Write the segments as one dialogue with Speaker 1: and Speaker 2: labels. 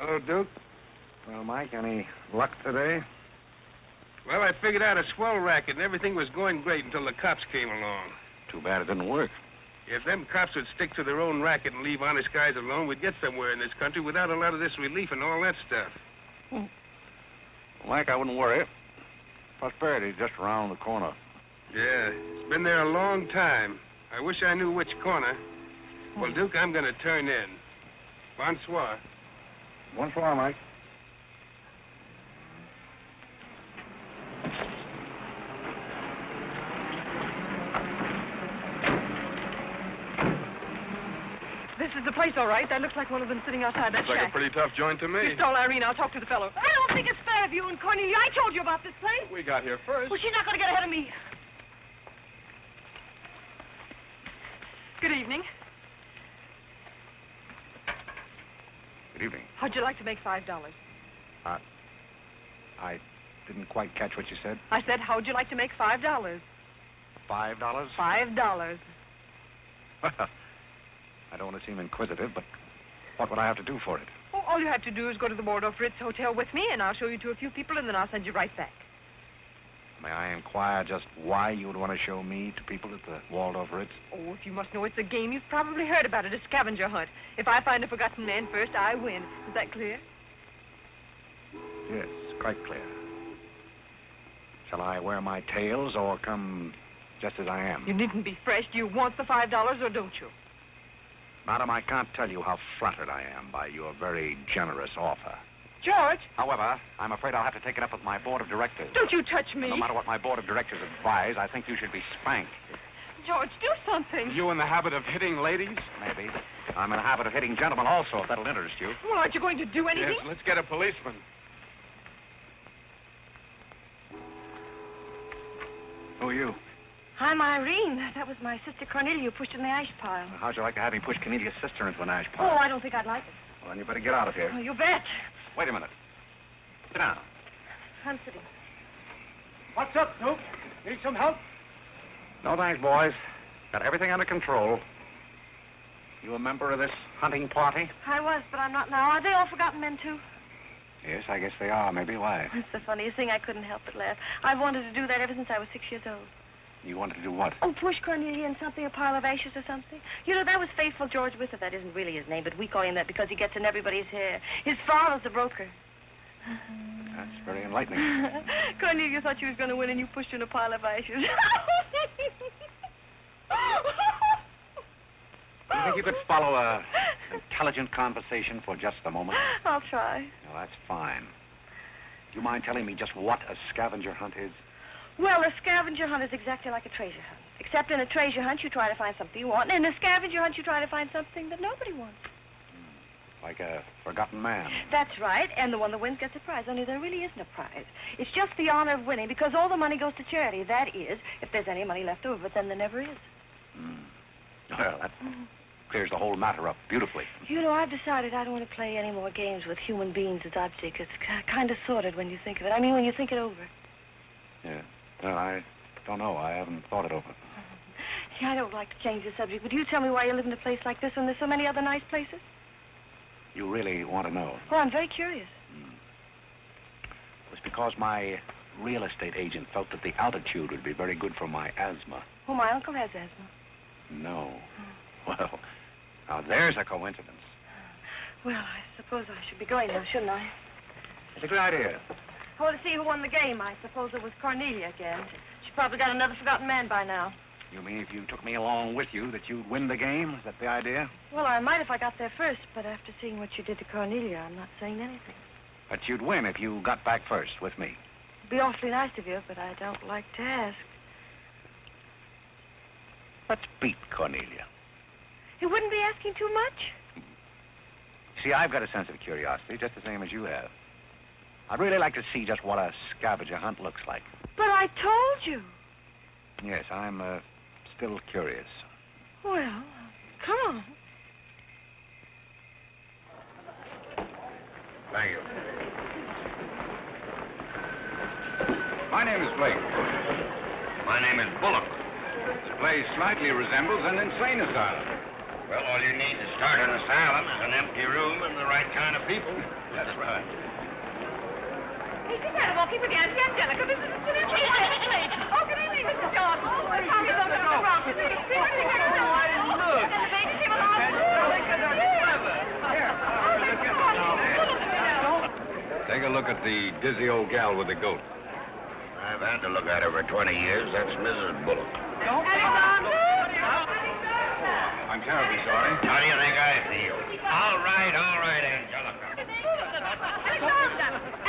Speaker 1: Hello, Duke.
Speaker 2: Well, Mike, any luck today?
Speaker 1: Well, I figured out a swell racket, and everything was going great until the cops came along.
Speaker 2: Too bad it didn't work.
Speaker 1: If them cops would stick to their own racket and leave honest guys alone, we'd get somewhere in this country without a lot of this relief and all that stuff.
Speaker 2: Well, Mike, I wouldn't worry. Prosperity's just around the corner.
Speaker 1: Yeah, it's been there a long time. I wish I knew which corner. Well, Duke, I'm going to turn in. Bonsoir.
Speaker 2: Bonsoir, Mike.
Speaker 3: This is the place, all right. That looks like one of them sitting outside that
Speaker 1: Looks like
Speaker 3: shack.
Speaker 1: a pretty tough joint to me.
Speaker 3: You stole Irene. I'll talk to the fellow.
Speaker 4: I don't think it's fair of you and Cornelia. I told you about this place.
Speaker 1: We got here first.
Speaker 4: Well, she's not going to get ahead of me.
Speaker 3: Good evening.
Speaker 2: Good evening.
Speaker 3: How'd you like to make $5?
Speaker 2: I didn't quite catch what you said.
Speaker 3: I said, how'd you like to make $5?
Speaker 2: $5?
Speaker 3: $5.
Speaker 2: Well, I don't want to seem inquisitive, but what would I have to do for it?
Speaker 3: Oh, all you have to do is go to the Waldorf Ritz Hotel with me, and I'll show you to a few people, and then I'll send you right back.
Speaker 2: May I inquire just why you would want to show me to people at the Waldorf Ritz?
Speaker 3: Oh, if you must know, it's a game. You've probably heard about it, a scavenger hunt. If I find a forgotten man first, I win. Is that clear?
Speaker 2: Yes, quite clear. Shall I wear my tails or come just as I am?
Speaker 3: You needn't be fresh. Do you want the $5 or don't you?
Speaker 2: Madam, I can't tell you how flattered I am by your very generous offer.
Speaker 3: George!
Speaker 2: However, I'm afraid I'll have to take it up with my board of directors.
Speaker 3: Don't you touch me.
Speaker 2: No matter what my board of directors advise, I think you should be spanked.
Speaker 3: George, do something.
Speaker 1: You in the habit of hitting ladies?
Speaker 2: Maybe. I'm in the habit of hitting gentlemen also, if that'll interest you.
Speaker 3: Well, aren't you going to do anything?
Speaker 1: Yes, let's get a policeman.
Speaker 2: Who are you?
Speaker 4: I'm Irene. That was my sister Cornelia who pushed in the ash pile.
Speaker 2: How'd you like to have me push Cornelia's sister into an ash
Speaker 4: Oh,
Speaker 2: pile?
Speaker 4: I don't think I'd like it.
Speaker 2: Well, then you better get out of here.
Speaker 4: Oh, you bet.
Speaker 2: Wait a minute. Sit down.
Speaker 4: I'm sitting.
Speaker 1: What's up, Duke? Need some help?
Speaker 2: No thanks, boys. Got everything under control. You a member of this hunting party?
Speaker 4: I was, but I'm not now. Are they all forgotten men, too?
Speaker 2: Yes, I guess they are. Maybe. Why?
Speaker 4: It's the funniest thing. I couldn't help but laugh. I've wanted to do that ever since I was 6 years old.
Speaker 2: You wanted to do what?
Speaker 4: Oh, push Cornelia in something, a pile of ashes or something. You know, that was Faithful George Wither. That isn't really his name, but we call him that because he gets in everybody's hair. His father's a broker.
Speaker 2: That's very enlightening.
Speaker 4: Cornelia thought she was going to win, and you pushed her in a pile of ashes.
Speaker 2: Do you think you could follow a intelligent conversation for just a moment?
Speaker 4: I'll try.
Speaker 2: Well, that's fine. Do you mind telling me just what a scavenger hunt is?
Speaker 4: Well, a scavenger hunt is exactly like a treasure hunt. Except in a treasure hunt, you try to find something you want, and in a scavenger hunt, you try to find something that nobody wants.
Speaker 2: Like a forgotten man.
Speaker 4: That's right, and the one that wins gets a prize, only there really isn't a prize. It's just the honor of winning, because all the money goes to charity. That is, if there's any money left over, but then there never is.
Speaker 2: Well, that clears the whole matter up beautifully.
Speaker 4: You know, I've decided I don't want to play any more games with human beings as objects. It's kind of sordid when you think of it. I mean, when you think it over.
Speaker 2: Yeah. Well, I don't know. I haven't thought it over.
Speaker 4: Yeah, I don't like to change the subject, but you tell me why you live in a place like this when there's so many other nice places?
Speaker 2: You really want to know?
Speaker 4: Well, I'm very curious.
Speaker 2: It was because my real estate agent felt that the altitude would be very good for my asthma.
Speaker 4: Oh, my uncle has asthma.
Speaker 2: No. Well, now there's a coincidence.
Speaker 4: Well, I suppose I should be going now, shouldn't I?
Speaker 2: It's a good idea.
Speaker 4: I want to see who won the game. I suppose it was Cornelia again. She probably got another forgotten man by now.
Speaker 2: You mean if you took me along with you that you'd win the game? Is that the idea?
Speaker 4: Well, I might if I got there first, but after seeing what you did to Cornelia, I'm not saying anything.
Speaker 2: But you'd win if you got back first with me.
Speaker 4: It'd be awfully nice of you, but I don't like to ask.
Speaker 2: Let's beat Cornelia.
Speaker 4: You wouldn't be asking too much?
Speaker 2: See, I've got a sense of curiosity, just the same as you have. I'd really like to see just what a scavenger hunt looks like.
Speaker 4: But I told you.
Speaker 2: Yes, I'm still curious.
Speaker 4: Well, come on.
Speaker 2: Thank you. My name is Blake.
Speaker 5: My name is Bullock.
Speaker 2: This place slightly resembles an insane asylum.
Speaker 5: Well, all you need to start an asylum is an empty room and the right kind of people.
Speaker 2: That's right.
Speaker 3: Hey, sit down and walk in with Auntie Angelica. This is a silly place. Oh, good evening, Mr. Jordan. Tommy's over in the wrong. This is a silly thing. Look. The baby came along.
Speaker 1: Take a look at the dizzy old gal with the goat.
Speaker 5: I've had to look at her for 20 years. That's Mrs. Bullock.
Speaker 1: I'm terribly sorry.
Speaker 5: How do you think I feel? All right, Angelica.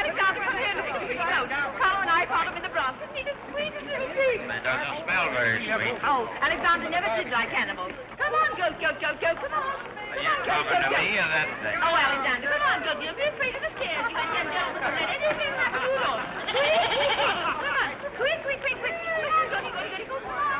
Speaker 3: Alexander, come here. Look at the goat. Carl and I found him in the Bronx. Isn't he the sweetest little pig?
Speaker 5: It doesn't smell very sweet.
Speaker 3: Oh, Alexander never did like animals. Come on, goat. Come on.
Speaker 5: Are you talking to me or that thing?
Speaker 3: Oh, Alexander, come on, goat. You'll be afraid of the stairs. You and them gentlemen don't let anything happen to you. Come on. Quick. Come on, goaty. Come on.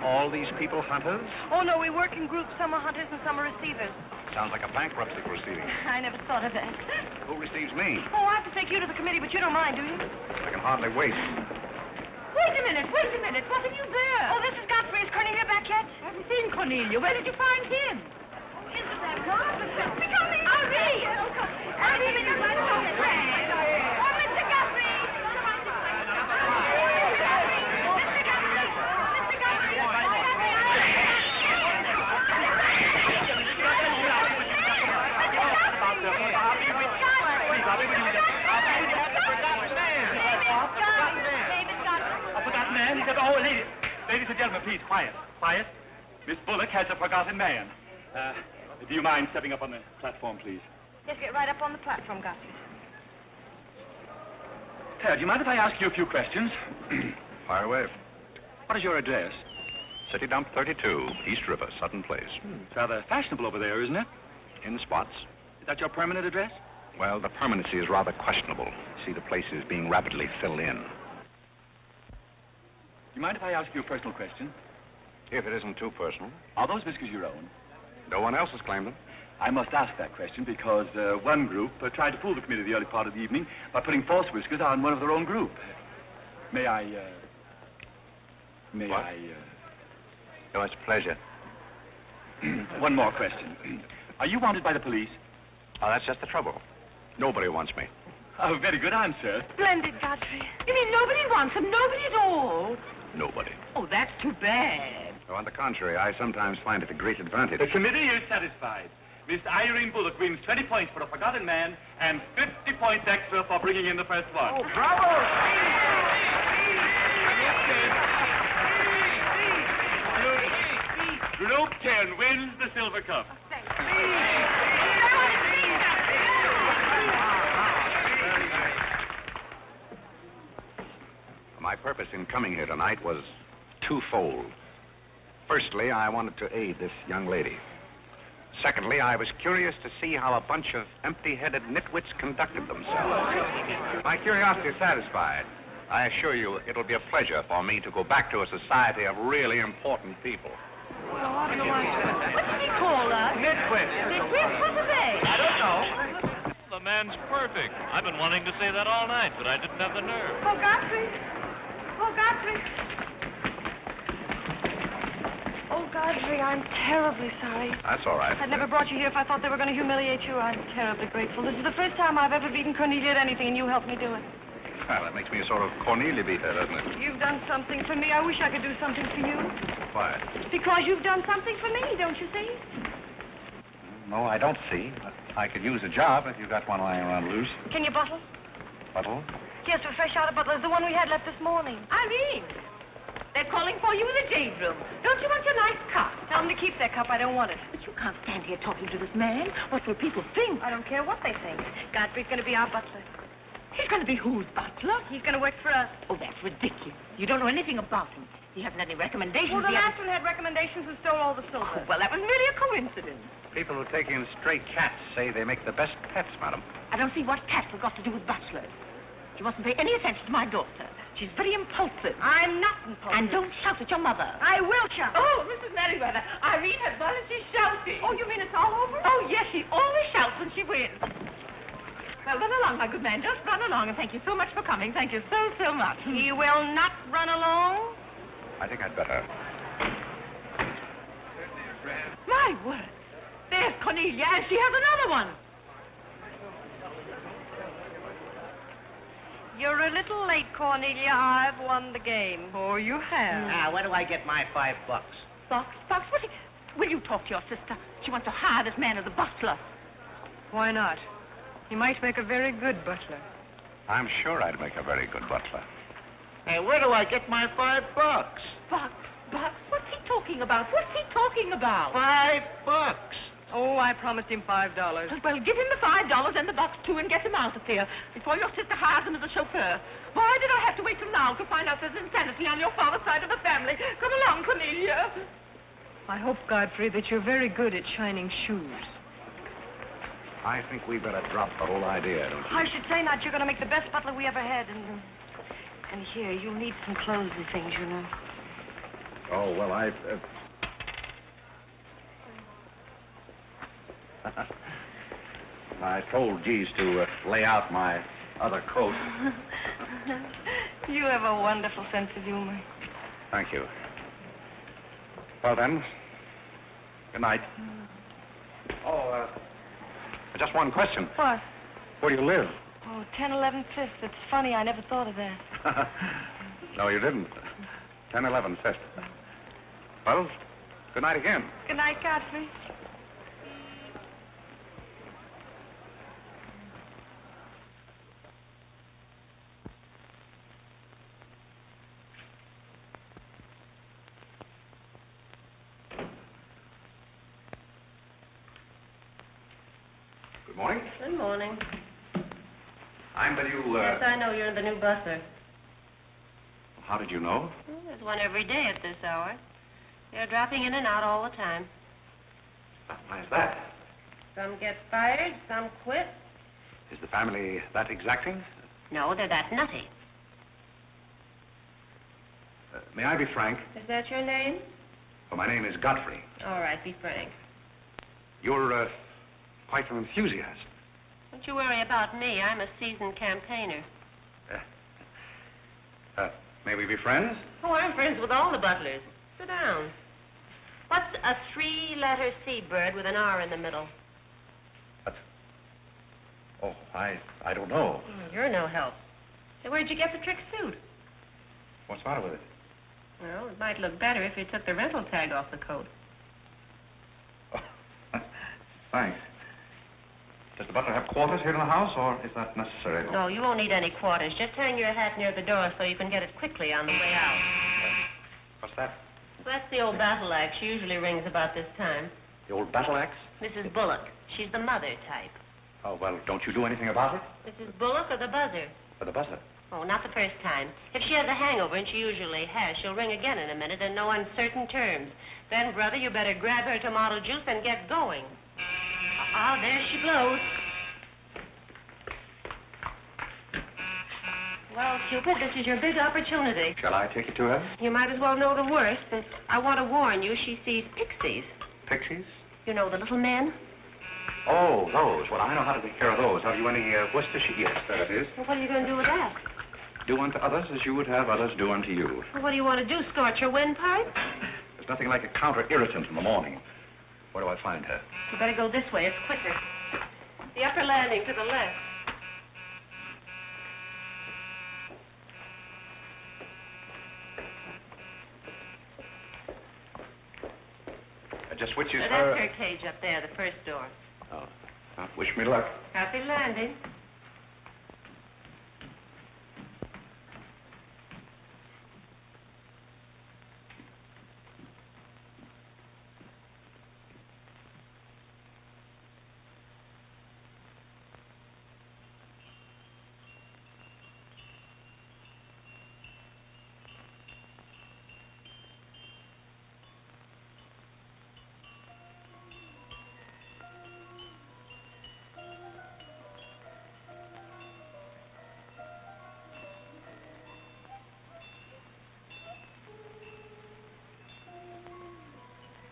Speaker 2: All these people hunters?
Speaker 4: Oh, no, we work in groups. Some are hunters and some are receivers.
Speaker 2: Sounds like a bankruptcy proceeding.
Speaker 4: I never thought of that.
Speaker 2: Who receives me?
Speaker 4: Oh, I have to take you to the committee, but you don't mind, do you?
Speaker 2: I can hardly wait.
Speaker 3: Wait a minute. What are you there?
Speaker 4: Oh, this is Godfrey. Is Cornelia back yet?
Speaker 3: I haven't seen Cornelia. Where did you find him? Isn't that marvelous? Irene! Irene, you're right on the track. Oh, Mr. Godfrey!
Speaker 6: Ladies and gentlemen, please, quiet. Miss Bullock has a forgotten man. Do you mind stepping up on the platform, please?
Speaker 4: Yes, get right up on the platform, Godfrey.
Speaker 6: Do you mind if I ask you a few questions?
Speaker 2: Fire away.
Speaker 6: What is your address?
Speaker 2: City Dump 32, East River, Sutton Place.
Speaker 6: It's rather fashionable over there, isn't it?
Speaker 2: In spots.
Speaker 6: Is that your permanent address?
Speaker 2: Well, the permanency is rather questionable. See, the place is being rapidly filled in.
Speaker 6: Do you mind if I ask you a personal question?
Speaker 2: If it isn't too personal.
Speaker 6: Are those whiskers your own?
Speaker 2: No one else has claimed them.
Speaker 6: I must ask that question because one group tried to fool the committee the early part of the evening by putting false whiskers on one of their own group. May I...
Speaker 2: Oh, it's a pleasure.
Speaker 6: One more question. Are you wanted by the police?
Speaker 2: Oh, that's just the trouble. Nobody wants me.
Speaker 6: Oh, very good answer.
Speaker 4: Splendid, Godfrey.
Speaker 3: You mean nobody wants him? Nobody at all?
Speaker 2: Nobody.
Speaker 3: Oh, that's too bad.
Speaker 2: Oh, on the contrary, I sometimes find it a great advantage.
Speaker 6: The committee is satisfied. Miss Irene Bullock wins 20 points for a forgotten man and 50 points extra for bringing in the first one.
Speaker 1: Oh, bravo!
Speaker 6: Group 10 wins the silver cup.
Speaker 2: My purpose in coming here tonight was twofold. Firstly, I wanted to aid this young lady. Secondly, I was curious to see how a bunch of empty-headed nitwits conducted themselves. My curiosity is satisfied. I assure you it'll be a pleasure for me to go back to a society of really important people.
Speaker 3: What did he call us?
Speaker 1: Nitwit.
Speaker 3: Nitwit? What are they?
Speaker 1: I don't know.
Speaker 7: the man's perfect. I've been wanting to say that all night, but I didn't have the nerve.
Speaker 4: Oh, Godfrey. Oh, Godfrey. Oh, Godfrey, I'm terribly sorry.
Speaker 2: That's all right.
Speaker 4: I'd never brought you here if I thought they were going to humiliate you. I'm terribly grateful. This is the first time I've ever beaten Cornelia at anything, and you helped me do it.
Speaker 2: Well, that makes me a sort of Cornelia beater, doesn't it?
Speaker 4: You've done something for me. I wish I could do something for you.
Speaker 2: Why?
Speaker 4: Because you've done something for me, don't you see?
Speaker 2: No, I don't see. But I could use a job if you got one lying around loose.
Speaker 4: Can you bottle?
Speaker 2: Bottle?
Speaker 4: Yes, we're fresh out of Butler's, the one we had left this morning.
Speaker 3: Irene, they're calling for you in the jade room. Don't you want your nice cup?
Speaker 4: Tell them to keep their cup. I don't want it.
Speaker 3: But you can't stand here talking to this man. What will people think?
Speaker 4: I don't care what they think. Godfrey's going to be our butler.
Speaker 3: He's going to be whose butler?
Speaker 4: He's going to work for us.
Speaker 3: Oh, that's ridiculous. You don't know anything about him. He hasn't any recommendations.
Speaker 4: Well, the
Speaker 3: He
Speaker 4: last
Speaker 3: hasn't-
Speaker 4: one had recommendations and stole all the silver.
Speaker 3: Oh, well, that was merely a coincidence.
Speaker 2: People who take in stray cats say they make the best pets, madam.
Speaker 3: I don't see what cats have got to do with butlers. You mustn't pay any attention to my daughter. She's very impulsive.
Speaker 4: I'm not impulsive.
Speaker 3: And don't shout at your mother.
Speaker 4: I will shout.
Speaker 3: Oh, Mrs. Merriweather, Irene has volunteered shouting.
Speaker 4: Oh, you mean it's all over?
Speaker 3: Oh, yes, she always shouts when she wins. Well, run along, my good man. Just run along, and thank you so much for coming. Thank you so, so much.
Speaker 4: He will not run along.
Speaker 2: I think I'd better.
Speaker 3: My word. There's Cornelia, and she has another one.
Speaker 4: You're a little late, Cornelia. I've won the game.
Speaker 3: Oh, you have.
Speaker 8: Now, where do I get my $5?
Speaker 3: Fox, will you talk to your sister? She wants to hire this man as a butler.
Speaker 4: Why not? He might make a very good butler.
Speaker 2: I'm sure I'd make a very good butler.
Speaker 8: Hey, where do I get my $5?
Speaker 3: Fox, what's he talking about? What's he talking about?
Speaker 8: $5.
Speaker 4: Oh, I promised him $5.
Speaker 3: Well, give him the $5 and the bucks, too, and get him out of here before your sister hires him as a chauffeur. Why did I have to wait till now to find out there's insanity on your father's side of the family? Come along, Cornelia.
Speaker 4: I hope, Godfrey, that you're very good at shining shoes.
Speaker 2: I think we better drop the whole idea, don't you?
Speaker 4: I should say not. You're going to make the best butler we ever had. And here, you'll need some clothes and things, you know.
Speaker 2: Oh, well, I told Geese to lay out my other coat.
Speaker 4: You have a wonderful sense of humor.
Speaker 2: Thank you. Well, then, good night. Oh, just one question.
Speaker 4: What?
Speaker 2: Where do you live?
Speaker 4: Oh, 1011 Fifth. It's funny. I never thought of that.
Speaker 2: No, you didn't. 1011 Fifth. Well, good night again.
Speaker 4: Good night, Godfrey.
Speaker 2: Good morning.
Speaker 9: Good morning.
Speaker 2: I'm the new,
Speaker 9: Yes, I know you're the new butler.
Speaker 2: How did you know?
Speaker 9: Well, there's one every day at this hour. They're dropping in and out all the time.
Speaker 2: Why is that?
Speaker 9: Some get fired, some quit.
Speaker 2: Is the family that exacting?
Speaker 9: No, they're that nutty.
Speaker 2: May I be frank?
Speaker 9: Is that your name?
Speaker 2: Well, my name is Godfrey.
Speaker 9: All right, be frank.
Speaker 2: You're, quite an enthusiast.
Speaker 9: Don't you worry about me. I'm a seasoned campaigner.
Speaker 2: May we be friends?
Speaker 9: Oh, I'm friends with all the butlers. Sit down. What's a three-letter seabird with an R in the middle?
Speaker 2: Oh, I don't know.
Speaker 9: You're no help. Hey, where'd you get the trick suit?
Speaker 2: What's the matter with it?
Speaker 9: Well, it might look better if you took the rental tag off the coat.
Speaker 2: Oh, thanks. Does the butler have quarters here in the house, or is that necessary?
Speaker 9: No, you won't need any quarters. Just hang your hat near the door so you can get it quickly on the way out.
Speaker 2: What's that?
Speaker 9: That's the old battle axe. She usually rings about this time.
Speaker 2: The old battle axe?
Speaker 9: Mrs. Bullock. She's the mother type.
Speaker 2: Oh, well, don't you do anything about it?
Speaker 9: Mrs. Bullock or the buzzer?
Speaker 2: For the buzzer.
Speaker 9: Oh, not the first time. If she has a hangover, and she usually has, she'll ring again in a minute in no uncertain terms. Then, brother, you better grab her tomato juice and get going. There she blows. Well, Cupid, this is your big opportunity.
Speaker 2: Shall I take it to her?
Speaker 9: You might as well know the worst. And I want to warn you, she sees pixies.
Speaker 2: Pixies?
Speaker 9: You know, the little men?
Speaker 2: Oh, those. Well, I know how to take care of those. Have you any Worcestershire? Yes, there it is.
Speaker 9: Well, what are you going to do with that?
Speaker 2: Do unto others as you would have others do unto you.
Speaker 9: Well, what do you want to do, scorch your windpipe?
Speaker 2: There's nothing like a counter-irritant in the morning. Where do I find her?
Speaker 9: You better go this way. It's quicker. The upper landing to the left.
Speaker 2: Just which is
Speaker 9: That's her cage up there, the first door.
Speaker 2: Oh. Well, wish me luck.
Speaker 9: Happy landing.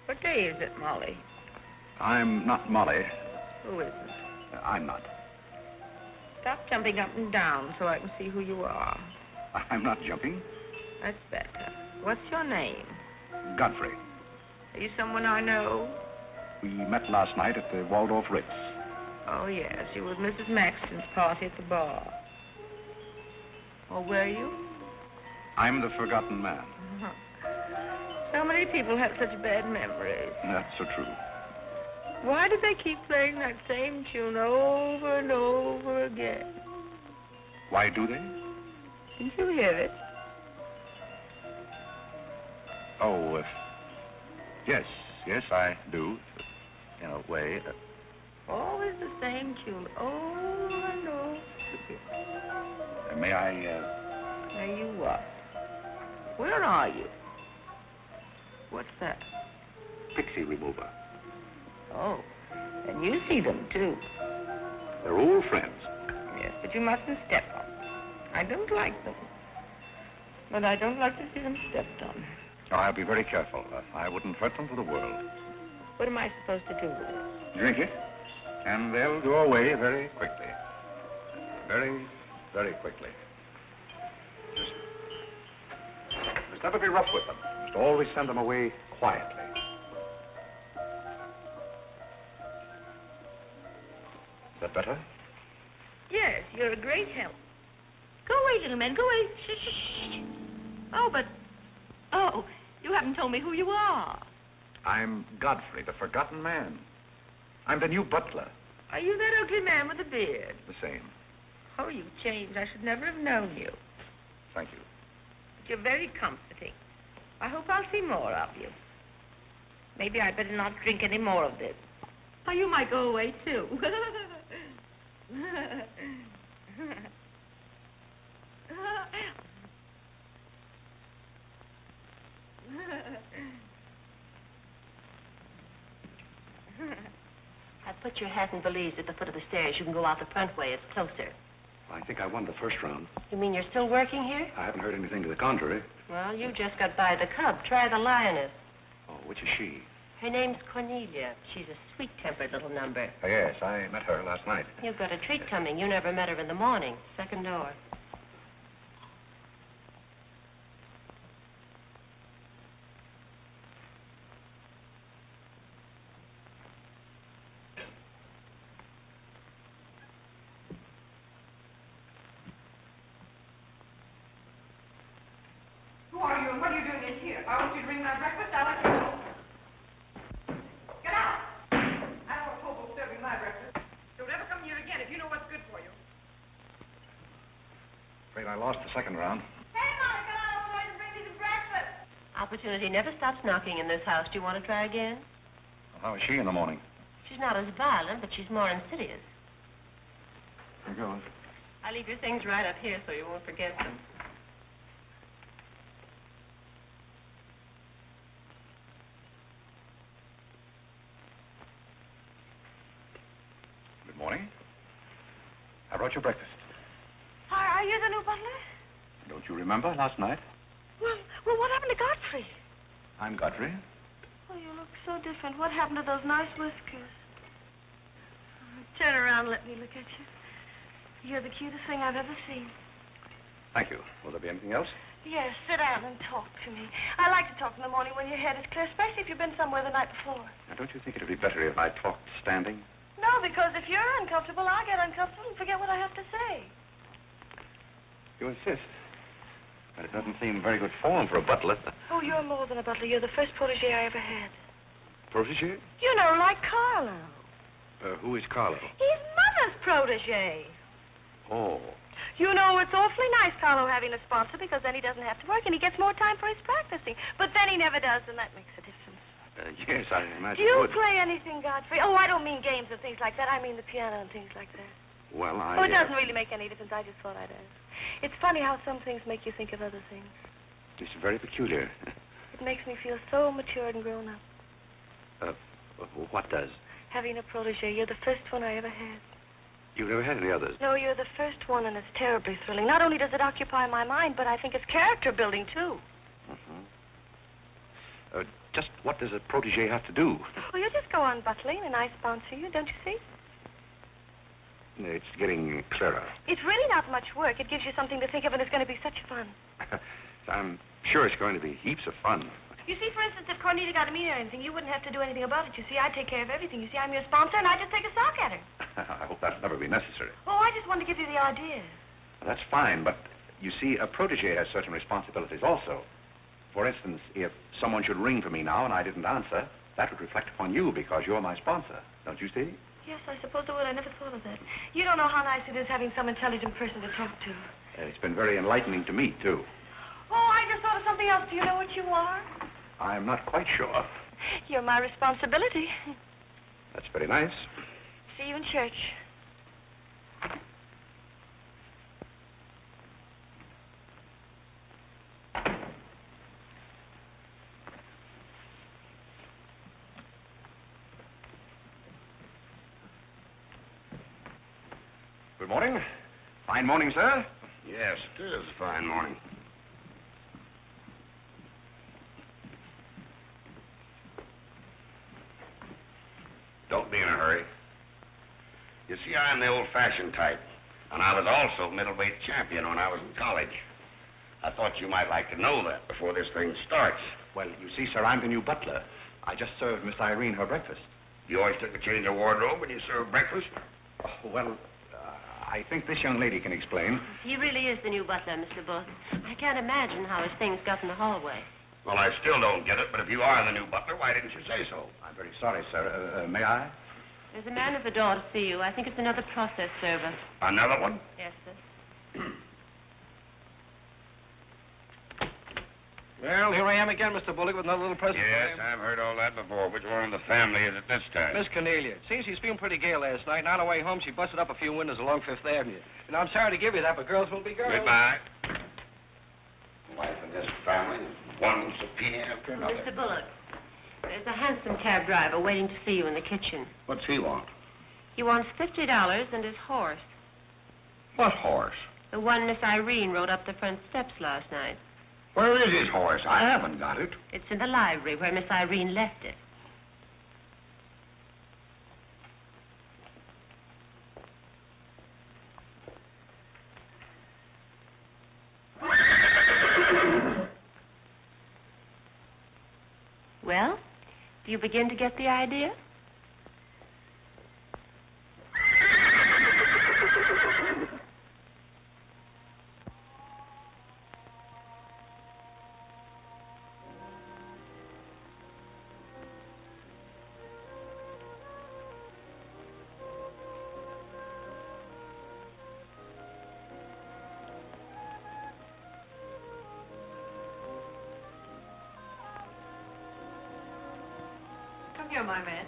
Speaker 3: What day is it, Molly?
Speaker 2: I'm not Molly.
Speaker 3: Who is it?
Speaker 2: I'm not.
Speaker 3: Stop jumping up and down so I can see who you are.
Speaker 2: I'm not jumping.
Speaker 3: That's better. What's your name?
Speaker 2: Godfrey.
Speaker 3: Are you someone I know?
Speaker 2: We met last night at the Waldorf Ritz.
Speaker 3: Oh, yes. You were at Mrs. Maxton's party at the bar. Or were you?
Speaker 2: I'm the forgotten man.
Speaker 3: So many people have such bad memories.
Speaker 2: That's so true.
Speaker 3: Why do they keep playing that same tune over and over again?
Speaker 2: Why do they?
Speaker 3: Didn't you hear it?
Speaker 2: Oh, yes, I do, in a way.
Speaker 3: Always the same tune, over and over again.
Speaker 2: May I,
Speaker 3: May you what? Where are you? What's that?
Speaker 2: Pixie remover.
Speaker 3: Oh, and you see them, too.
Speaker 2: They're old friends.
Speaker 3: Yes, but you mustn't step on. I don't like them. But I don't like to see them stepped on.
Speaker 2: Oh, I'll be very careful. I wouldn't hurt them for the world.
Speaker 3: What am I supposed to do with it?
Speaker 2: Drink it, and they'll go away very quickly. Very, very quickly. Just never be rough with them. Just always send them away quietly. Is that better?
Speaker 3: Yes, you're a great help. Go away, little man, go away. Shh, shh, shh. Oh, but... Oh, you haven't told me who you are.
Speaker 2: I'm Godfrey, the forgotten man. I'm the new butler.
Speaker 3: Are you that ugly man with the beard?
Speaker 2: The same.
Speaker 3: Oh, you've changed. I should never have known you.
Speaker 2: Thank you.
Speaker 3: But you're very comforting. I hope I'll see more of you. Maybe I'd better not drink any more of this. Oh, you might go away, too.
Speaker 9: I put your hat and valise at the foot of the stairs. You can go out the front way. It's closer.
Speaker 2: I think I won the first round.
Speaker 9: You mean you're still working here?
Speaker 2: I haven't heard anything to the contrary.
Speaker 9: Well, you just got by the cub. Try the lioness.
Speaker 2: Oh, which is she?
Speaker 9: Her name's Cornelia. She's a sweet-tempered little number.
Speaker 2: Oh, yes, I met her last night.
Speaker 9: You've got a treat coming. You never met her in the morning. Second door.
Speaker 3: Who are you and what are you doing in here? If I want you to bring my breakfast, I'll let you know. Get out! I don't want Popo serving my breakfast. Don't ever come here again if you know what's good for you.
Speaker 2: Afraid I lost the second round.
Speaker 3: Hey, Molly, come on over and bring me some breakfast.
Speaker 9: Opportunity never stops knocking in this house. Do you want to try again?
Speaker 2: Well, how is she in the morning?
Speaker 9: She's not as violent, but she's more insidious.
Speaker 2: Here goes.
Speaker 9: I leave your things right up here so you won't forget them.
Speaker 2: Good morning. I brought your breakfast.
Speaker 4: Are you the new butler?
Speaker 2: Don't you remember last night?
Speaker 4: Well, what happened to Godfrey?
Speaker 2: I'm Godfrey.
Speaker 4: Oh, you look so different. What happened to those nice whiskers? Turn around and let me look at you. You're the cutest thing I've ever seen.
Speaker 2: Thank you. Will there be anything else?
Speaker 4: Yes, sit down and talk to me. I like to talk in the morning when your head is clear, especially if you've been somewhere the night before.
Speaker 2: Now, don't you think it would be better if I talked standing?
Speaker 4: No, because if you're uncomfortable, I get uncomfortable and forget what I have to say.
Speaker 2: You insist. But it doesn't seem very good form for a butler.
Speaker 4: Oh, you're more than a butler. You're the first protege I ever had.
Speaker 2: Protege?
Speaker 4: You know, like Carlo.
Speaker 2: Who is Carlo?
Speaker 4: He's Mother's protege.
Speaker 2: Oh.
Speaker 4: You know, it's awfully nice, Carlo, having a sponsor, because then he doesn't have to work and he gets more time for his practicing. But then he never does, and that makes a difference.
Speaker 2: Yes, I imagine
Speaker 4: Do you
Speaker 2: it would.
Speaker 4: play anything, Godfrey? Oh, I don't mean games and things like that. I mean the piano and things like that.
Speaker 2: Well,
Speaker 4: Oh, it doesn't really make any difference. I just thought I'd ask. It's funny how some things make you think of other things.
Speaker 2: It's very peculiar.
Speaker 4: It makes me feel so mature and grown up.
Speaker 2: What does?
Speaker 4: Having a protege. You're the first one I ever had.
Speaker 2: You've never had any others?
Speaker 4: No, you're the first one, and it's terribly thrilling. Not only does it occupy my mind, but I think it's character building, too.
Speaker 2: Just what does a protege have to do?
Speaker 4: Well, you just go on butling, and I sponsor you, don't you see?
Speaker 2: It's getting clearer.
Speaker 4: It's really not much work. It gives you something to think of, and it's going to be such fun.
Speaker 2: I'm sure it's going to be heaps of fun.
Speaker 4: You see, for instance, if Cornelia got a meeting or anything, you wouldn't have to do anything about it. You see, I take care of everything. You see, I'm your sponsor, and I just take a sock at her.
Speaker 2: I hope that'll never be necessary.
Speaker 4: Oh, I just wanted to give you the idea.
Speaker 2: That's fine, but you see, a protege has certain responsibilities also. For instance, if someone should ring for me now and I didn't answer, that would reflect upon you because you're my sponsor. Don't you see?
Speaker 4: Yes, I suppose it would. I never thought of that. You don't know how nice it is having some intelligent person to talk to.
Speaker 2: It's been very enlightening to me, too.
Speaker 4: Oh, I just thought of something else. Do you know what you are?
Speaker 2: I'm not quite sure.
Speaker 4: You're my responsibility.
Speaker 2: That's very nice.
Speaker 4: See you in church.
Speaker 2: Good morning. Fine morning, sir.
Speaker 5: Yes, it is a fine morning. Don't be in a hurry. You see, I'm the old-fashioned type, and I was also middleweight champion when I was in college. I thought you might like to know that before this thing starts.
Speaker 2: Well, you see, sir, I'm the new butler. I just served Miss Irene her breakfast.
Speaker 5: You always took a change of wardrobe when you served breakfast?
Speaker 2: Oh, well, I think this young lady can explain.
Speaker 9: He really is the new butler, Mr. Booth. I can't imagine how his things got in the hallway.
Speaker 5: Well, I still don't get it, but if you are the new butler, why didn't you say so?
Speaker 2: I'm very sorry, sir. May I?
Speaker 9: There's a man at the door to see you. I think it's another process server.
Speaker 5: Another one?
Speaker 9: Yes, sir.
Speaker 10: Well, here I am again, Mr. Bullock, with another little present
Speaker 5: Yes,
Speaker 10: for you.
Speaker 5: I've heard all that before. Which one of the family is it this time?
Speaker 10: Miss Cornelia. Seems she's feeling pretty gay last night, and on her way home, she busted up a few windows along Fifth Avenue. And I'm sorry to give you that, but girls will be girls.
Speaker 5: Goodbye. Wife in this family, one subpoena after another.
Speaker 9: Mr. Bullock, there's a hansom cab driver waiting to see you in the kitchen.
Speaker 5: What's he want?
Speaker 9: He wants $50 and his horse.
Speaker 5: What horse?
Speaker 9: The one Miss Irene rode up the front steps last night.
Speaker 5: Where is his horse? I haven't got it.
Speaker 9: It's in the library where Miss Irene left it. Well, do you begin to get the idea?
Speaker 3: Come here, my man.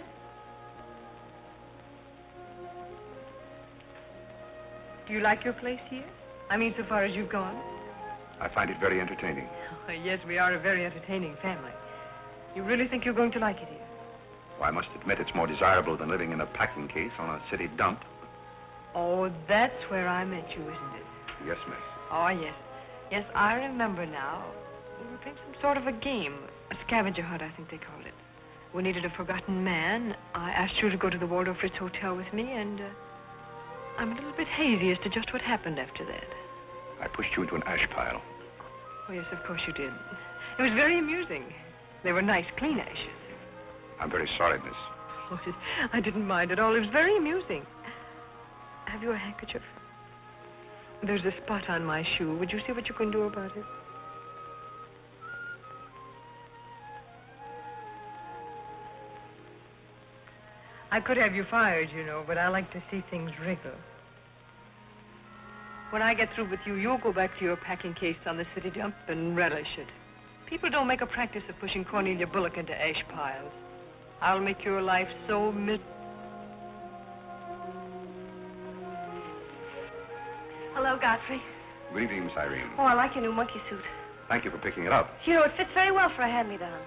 Speaker 3: Do you like your place here? I mean, so far as you've gone?
Speaker 2: I find it very entertaining.
Speaker 3: Oh, yes, we are a very entertaining family. You really think you're going to like it here?
Speaker 2: Well, I must admit it's more desirable than living in a packing case on a city dump.
Speaker 3: Oh, that's where I met you, isn't it?
Speaker 2: Yes, miss.
Speaker 3: Oh, yes. Yes, I remember now. We were playing some sort of a game. A scavenger hunt, I think they called it.
Speaker 11: we needed a forgotten man. I asked you to go to the Waldorf Ritz Hotel with me, and I'm a little bit hazy as to just what happened after that.
Speaker 2: I pushed you into an ash pile.
Speaker 11: Oh, yes, of course you did. It was very amusing. They were nice, clean ashes.
Speaker 2: I'm very sorry, miss.
Speaker 11: Oh, I didn't mind at all. It was very amusing. Have you a handkerchief? There's a spot on my shoe. Would you see what you can do about it? I could have you fired, you know, but I like to see things wriggle. When I get through with you, you'll go back to your packing case on the city dump and relish it. People don't make a practice of pushing Cornelia Bullock into ash piles. I'll make your life so Hello, Godfrey.
Speaker 2: Good evening, Miss Irene.
Speaker 4: Oh, I like your new monkey suit.
Speaker 2: Thank you for picking it up.
Speaker 4: You know, it fits very well for a hand-me-down.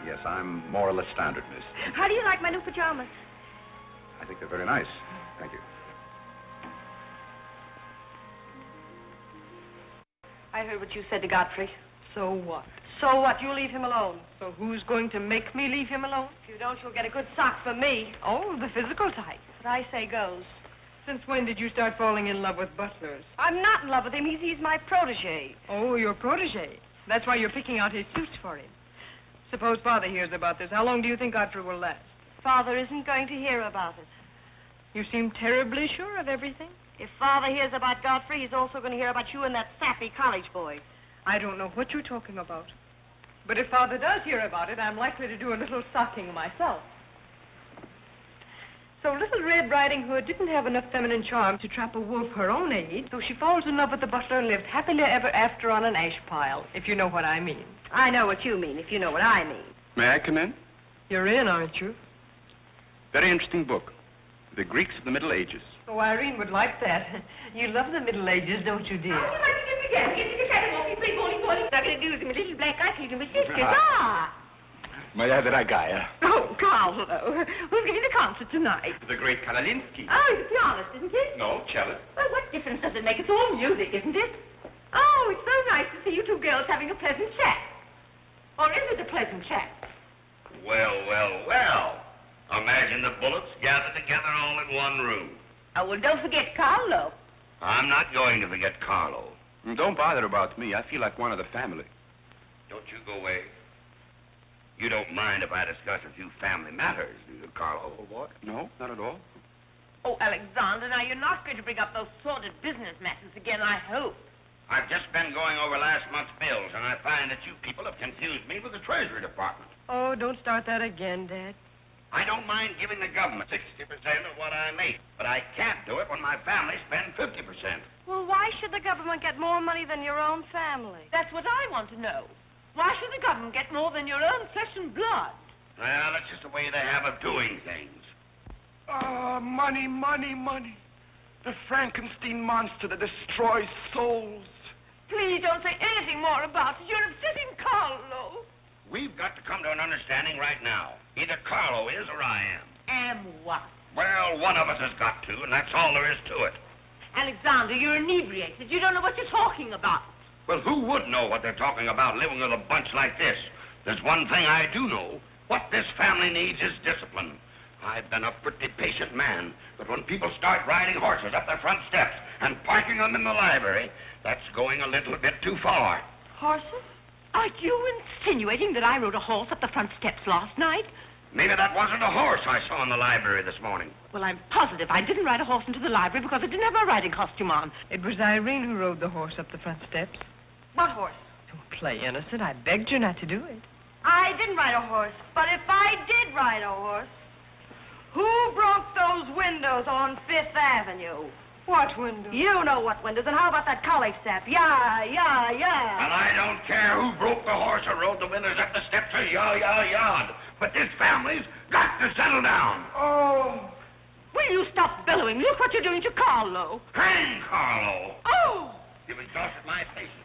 Speaker 2: Yes, I'm more or less standard, miss.
Speaker 4: How do you like my new pajamas?
Speaker 2: I think they're very nice. Thank you.
Speaker 4: I heard what you said to Godfrey.
Speaker 11: So what?
Speaker 4: So what? You leave him alone.
Speaker 11: So who's going to make me leave him alone?
Speaker 4: If you don't, you'll get a good sock from me.
Speaker 11: Oh, the physical type.
Speaker 4: What I say goes.
Speaker 11: Since when did you start falling in love with butlers?
Speaker 4: I'm not in love with him. He's my protege.
Speaker 11: Oh, your protege. That's why you're picking out his suits for him. Suppose Father hears about this. How long do you think Godfrey will last?
Speaker 4: Father isn't going to hear about it.
Speaker 11: You seem terribly sure of everything.
Speaker 4: If Father hears about Godfrey, he's also going to hear about you and that sappy college boy.
Speaker 11: I don't know what you're talking about. But if Father does hear about it, I'm likely to do a little socking myself. So Little Red Riding Hood didn't have enough feminine charm to trap a wolf her own age, so she falls in love with the butler and lives happily ever after on an ash pile, if you know what I mean.
Speaker 4: I know what you mean, if you know what I mean.
Speaker 12: May I come in?
Speaker 11: You're in, aren't you?
Speaker 12: Very interesting book. The Greeks of the Middle Ages.
Speaker 11: Oh, Irene would like that. You love the Middle Ages, don't you, dear?
Speaker 3: Oh, you like to get together. Get the cat walking, play bowling. I'm going to do my little black eye feeding with sisters. Ah!
Speaker 12: May I have the ragaya?
Speaker 3: Oh, Carlo. Who's giving the concert tonight?
Speaker 12: The great Karolinsky.
Speaker 3: Oh, he's a pianist, isn't he?
Speaker 12: No, cellist.
Speaker 3: Well, what difference does it make? It's all music, isn't it? Oh, it's so nice to see you two girls having a pleasant chat. Or is it a pleasant chat?
Speaker 5: Well, well, well. Imagine the Bullocks gathered together all in one room.
Speaker 3: Oh, well, don't forget Carlo.
Speaker 5: I'm not going to forget Carlo.
Speaker 12: Don't bother about me. I feel like one of the family.
Speaker 5: Don't you go away. You don't mind if I discuss a few family matters, do you, Carlo?
Speaker 12: What? No, not at all.
Speaker 3: Oh, Alexander, now you're not going to bring up those sordid business matters again, I hope.
Speaker 5: I've just been going over last month's bills, and I find that you people have confused me with the Treasury Department.
Speaker 11: Oh, don't start that again, Dad.
Speaker 5: I don't mind giving the government 60% of what I make, but I can't do it when my family spends 50%.
Speaker 4: Well, why should the government get more money than your own family?
Speaker 3: That's what I want to know. Why should the government get more than your own flesh and blood?
Speaker 5: Well, that's just the way they have of doing things.
Speaker 13: Ah, money, money, money. The Frankenstein monster that destroys souls.
Speaker 3: Please don't say anything more about it. You're upsetting Carlo.
Speaker 5: We've got to come to an understanding right now. Either Carlo is or I am.
Speaker 3: Am what?
Speaker 5: Well, one of us has got to, and that's all there is to it.
Speaker 3: Alexander, you're inebriated. You don't know what you're talking about.
Speaker 5: Well, who would know what they're talking about living with a bunch like this? There's one thing I do know. What this family needs is discipline. I've been a pretty patient man, but when people start riding horses up their front steps and parking them in the library, that's going a little bit too far.
Speaker 3: Horses? Are you insinuating that I rode a horse up the front steps last night?
Speaker 5: Maybe that wasn't a horse I saw in the library this morning.
Speaker 3: Well, I'm positive I didn't ride a horse into the library because I didn't have my riding costume on.
Speaker 11: It was Irene who rode the horse up the front steps.
Speaker 4: What horse?
Speaker 11: Don't play innocent. I begged you not to do it.
Speaker 4: I didn't ride a horse, but if I did ride a horse, who broke those windows on Fifth Avenue?
Speaker 11: What windows?
Speaker 4: You know what windows, and how about that college step? Yeah.
Speaker 5: And I don't care who broke the horse or rode the windows up the steps or yard. But this family's got to settle down.
Speaker 3: Oh. Will you stop bellowing? Look what you're doing to Carlo.
Speaker 5: Hang Carlo.
Speaker 3: Oh.
Speaker 5: You've exhausted my patience.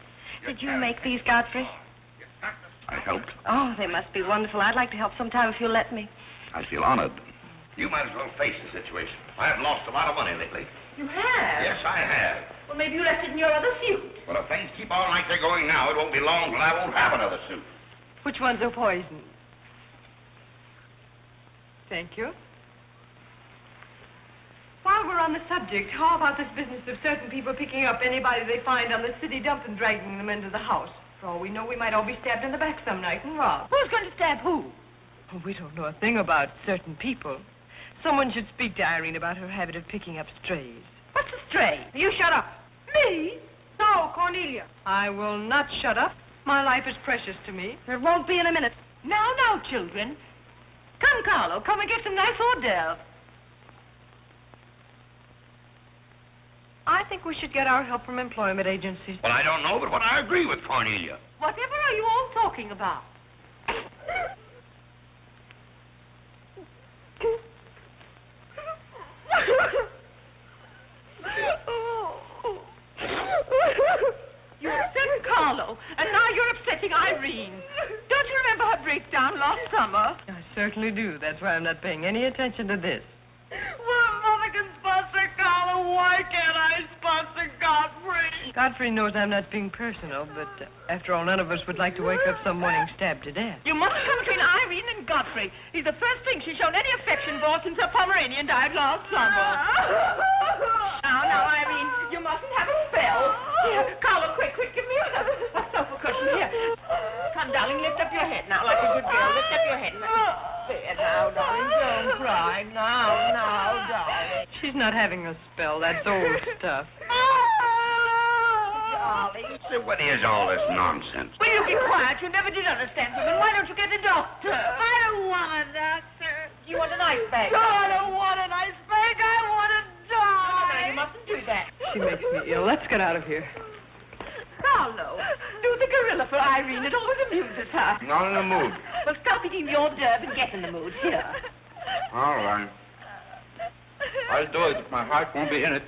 Speaker 4: Did you make these, Godfrey?
Speaker 2: I helped.
Speaker 4: Oh, they must be wonderful. I'd like to help sometime if you'll let me.
Speaker 2: I feel honored.
Speaker 5: You might as well face the situation. I have lost a lot of money lately.
Speaker 3: You have?
Speaker 5: Yes, I have.
Speaker 3: Well, maybe you left it in your other suit.
Speaker 5: Well, if things keep on like they're going now, it won't be long till I won't have another suit.
Speaker 11: Which ones are poisoned? Thank you. While we're on the subject, how about this business of certain people picking up anybody they find on the city dump and dragging them into the house? For all we know, we might all be stabbed in the back some night and robbed.
Speaker 4: Who's going to stab who?
Speaker 11: Oh, we don't know a thing about certain people. Someone should speak to Irene about her habit of picking up strays.
Speaker 4: What's a stray? You shut up.
Speaker 11: Me? No, Cornelia. I will not shut up. My life is precious to me.
Speaker 4: It won't be in a minute.
Speaker 3: Now, children. Come, Carlo, come and get some nice hors d'oeuvres.
Speaker 11: I think we should get our help from employment agencies.
Speaker 5: Well, I don't know, but I agree with Cornelia.
Speaker 3: Whatever are you all talking about? You upset Carlo, and now you're upsetting Irene. Don't you remember her breakdown last summer?
Speaker 11: I certainly do. That's why I'm not paying any attention to this.
Speaker 3: Well, Mother can sponsor Carlo. Why can't I sponsor Godfrey?
Speaker 11: Godfrey knows I'm not being personal, but after all, none of us would like to wake up some morning stabbed to death.
Speaker 3: You mustn't come between Irene and Godfrey. He's the first thing she's shown any affection for since her Pomeranian died last summer. Now, Irene, you mustn't have a spell. Here, Carlo, quick, give me a sofa cushion here. Come, darling, lift up your head now like a good girl. Lift up your head. There, now, darling, don't cry. Now, darling.
Speaker 11: She's not having a spell. That's old stuff.
Speaker 3: Darling.
Speaker 5: So what is all this nonsense?
Speaker 3: Will you be quiet? You never did understand women. Why don't you get a doctor? I don't want a doctor. You want an ice bag? No, I don't want an ice bag. I want to die. No, you mustn't do that.
Speaker 11: She makes me ill. Let's get out of here.
Speaker 3: Carlo, do the gorilla for Irene. It always amuses her.
Speaker 12: Not in the mood.
Speaker 3: Well, stop eating the hors d'oeuvre and get in the mood. Here.
Speaker 12: All right. I'll do it. My heart won't be in it.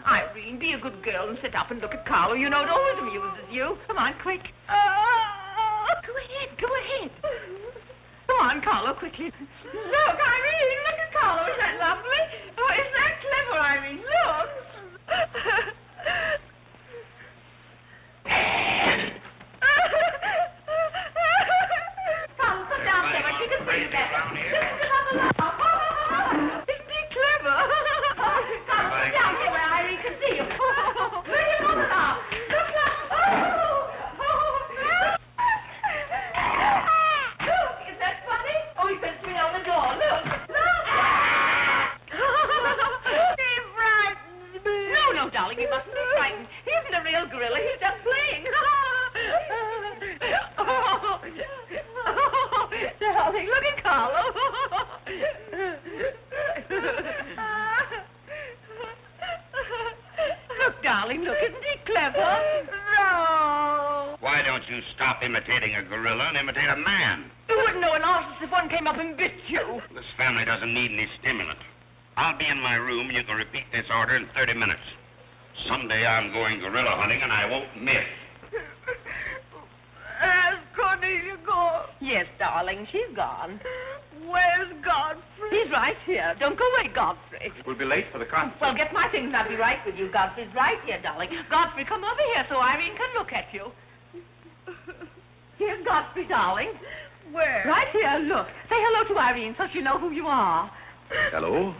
Speaker 3: Irene, be a good girl and sit up and look at Carlo. You know it always amuses you. Come on, quick. Go ahead. Come on, Carlo, quickly. Look, Irene, look at Carlo. Isn't that lovely? Oh, isn't that clever, Irene? Look. Carlo, sit down there. She can see that. Isn't he clever? Carlo, sit down here where Irene can see you. Look at him now. Look. Look, is that funny? Oh, he sent me on the door. Look. He frightens me. No, darling, you mustn't be frightened. He isn't a real gorilla. He's just playing. Darling, look at Carlo. Look, darling, look. Isn't he clever? No.
Speaker 5: Why don't you stop imitating a gorilla and imitate a man?
Speaker 3: You wouldn't know an artist if one came up and bit you.
Speaker 5: This family doesn't need any stimulant. I'll be in my room and you can repeat this order in 30 minutes. Someday I'm going gorilla hunting and I won't miss.
Speaker 3: Has Cornelia gone? Yes, darling, she's gone. Where's Godfrey? He's right here. Don't go away, Godfrey.
Speaker 12: We'll be late for the concert.
Speaker 3: Well, get my things and I'll be right with you. Godfrey's right here, darling. Godfrey, come over here so Irene can look at you. Here's Godfrey, darling. Where? Right here, look. Say hello to Irene so she'll know who you are.
Speaker 12: Hello?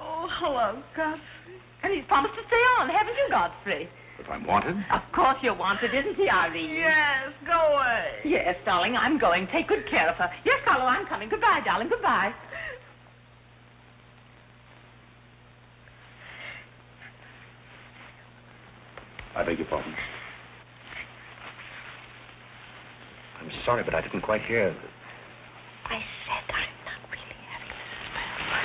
Speaker 3: Oh, hello, Godfrey. And he's promised to stay on, haven't you, Godfrey?
Speaker 12: If I'm wanted?
Speaker 3: Of course you're wanted, isn't he, Irene? Yes, go away. Yes, darling, I'm going. Take good care of her. Yes, Carlo, I'm coming. Goodbye, darling, goodbye.
Speaker 2: I beg your pardon. I'm sorry, but I didn't quite hear.
Speaker 4: I said I'm not really having a spell.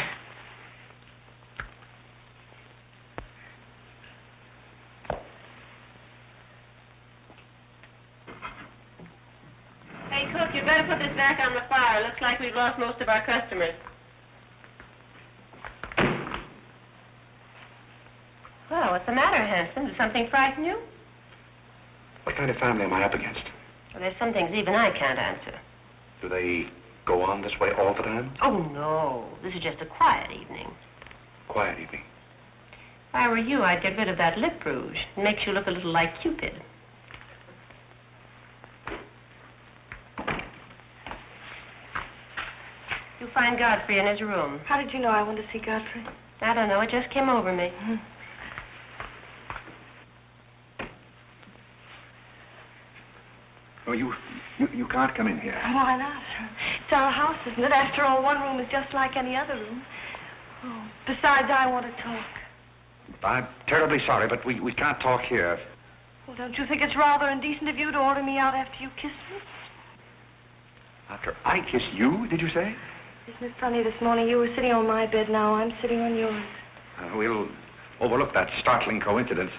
Speaker 9: Hey, cook, you better put this back on the fire. Looks like we've lost most of our customers. Well, what's the matter, handsome? Did something frighten you?
Speaker 2: What kind of family am I up against?
Speaker 9: Well, there's some things even I can't answer.
Speaker 2: Do they go on this way all the time?
Speaker 9: Oh, no. This is just a quiet evening.
Speaker 2: Quiet evening.
Speaker 9: If I were you, I'd get rid of that lip rouge. It makes you look a little like Cupid. You find Godfrey in his room.
Speaker 4: How did you know I wanted to see Godfrey?
Speaker 9: I don't know. It just came over me.
Speaker 2: Oh, you can't come in here.
Speaker 4: Why not? It's our house, isn't it? After all, one room is just like any other room. Oh, besides, I want to talk.
Speaker 2: I'm terribly sorry, but we can't talk here.
Speaker 4: Well, don't you think it's rather indecent of you to order me out after you kissed me?
Speaker 2: After I kiss you, did you say?
Speaker 4: Isn't it funny, this morning you were sitting on my bed, now I'm sitting on yours.
Speaker 2: We'll overlook that startling coincidence.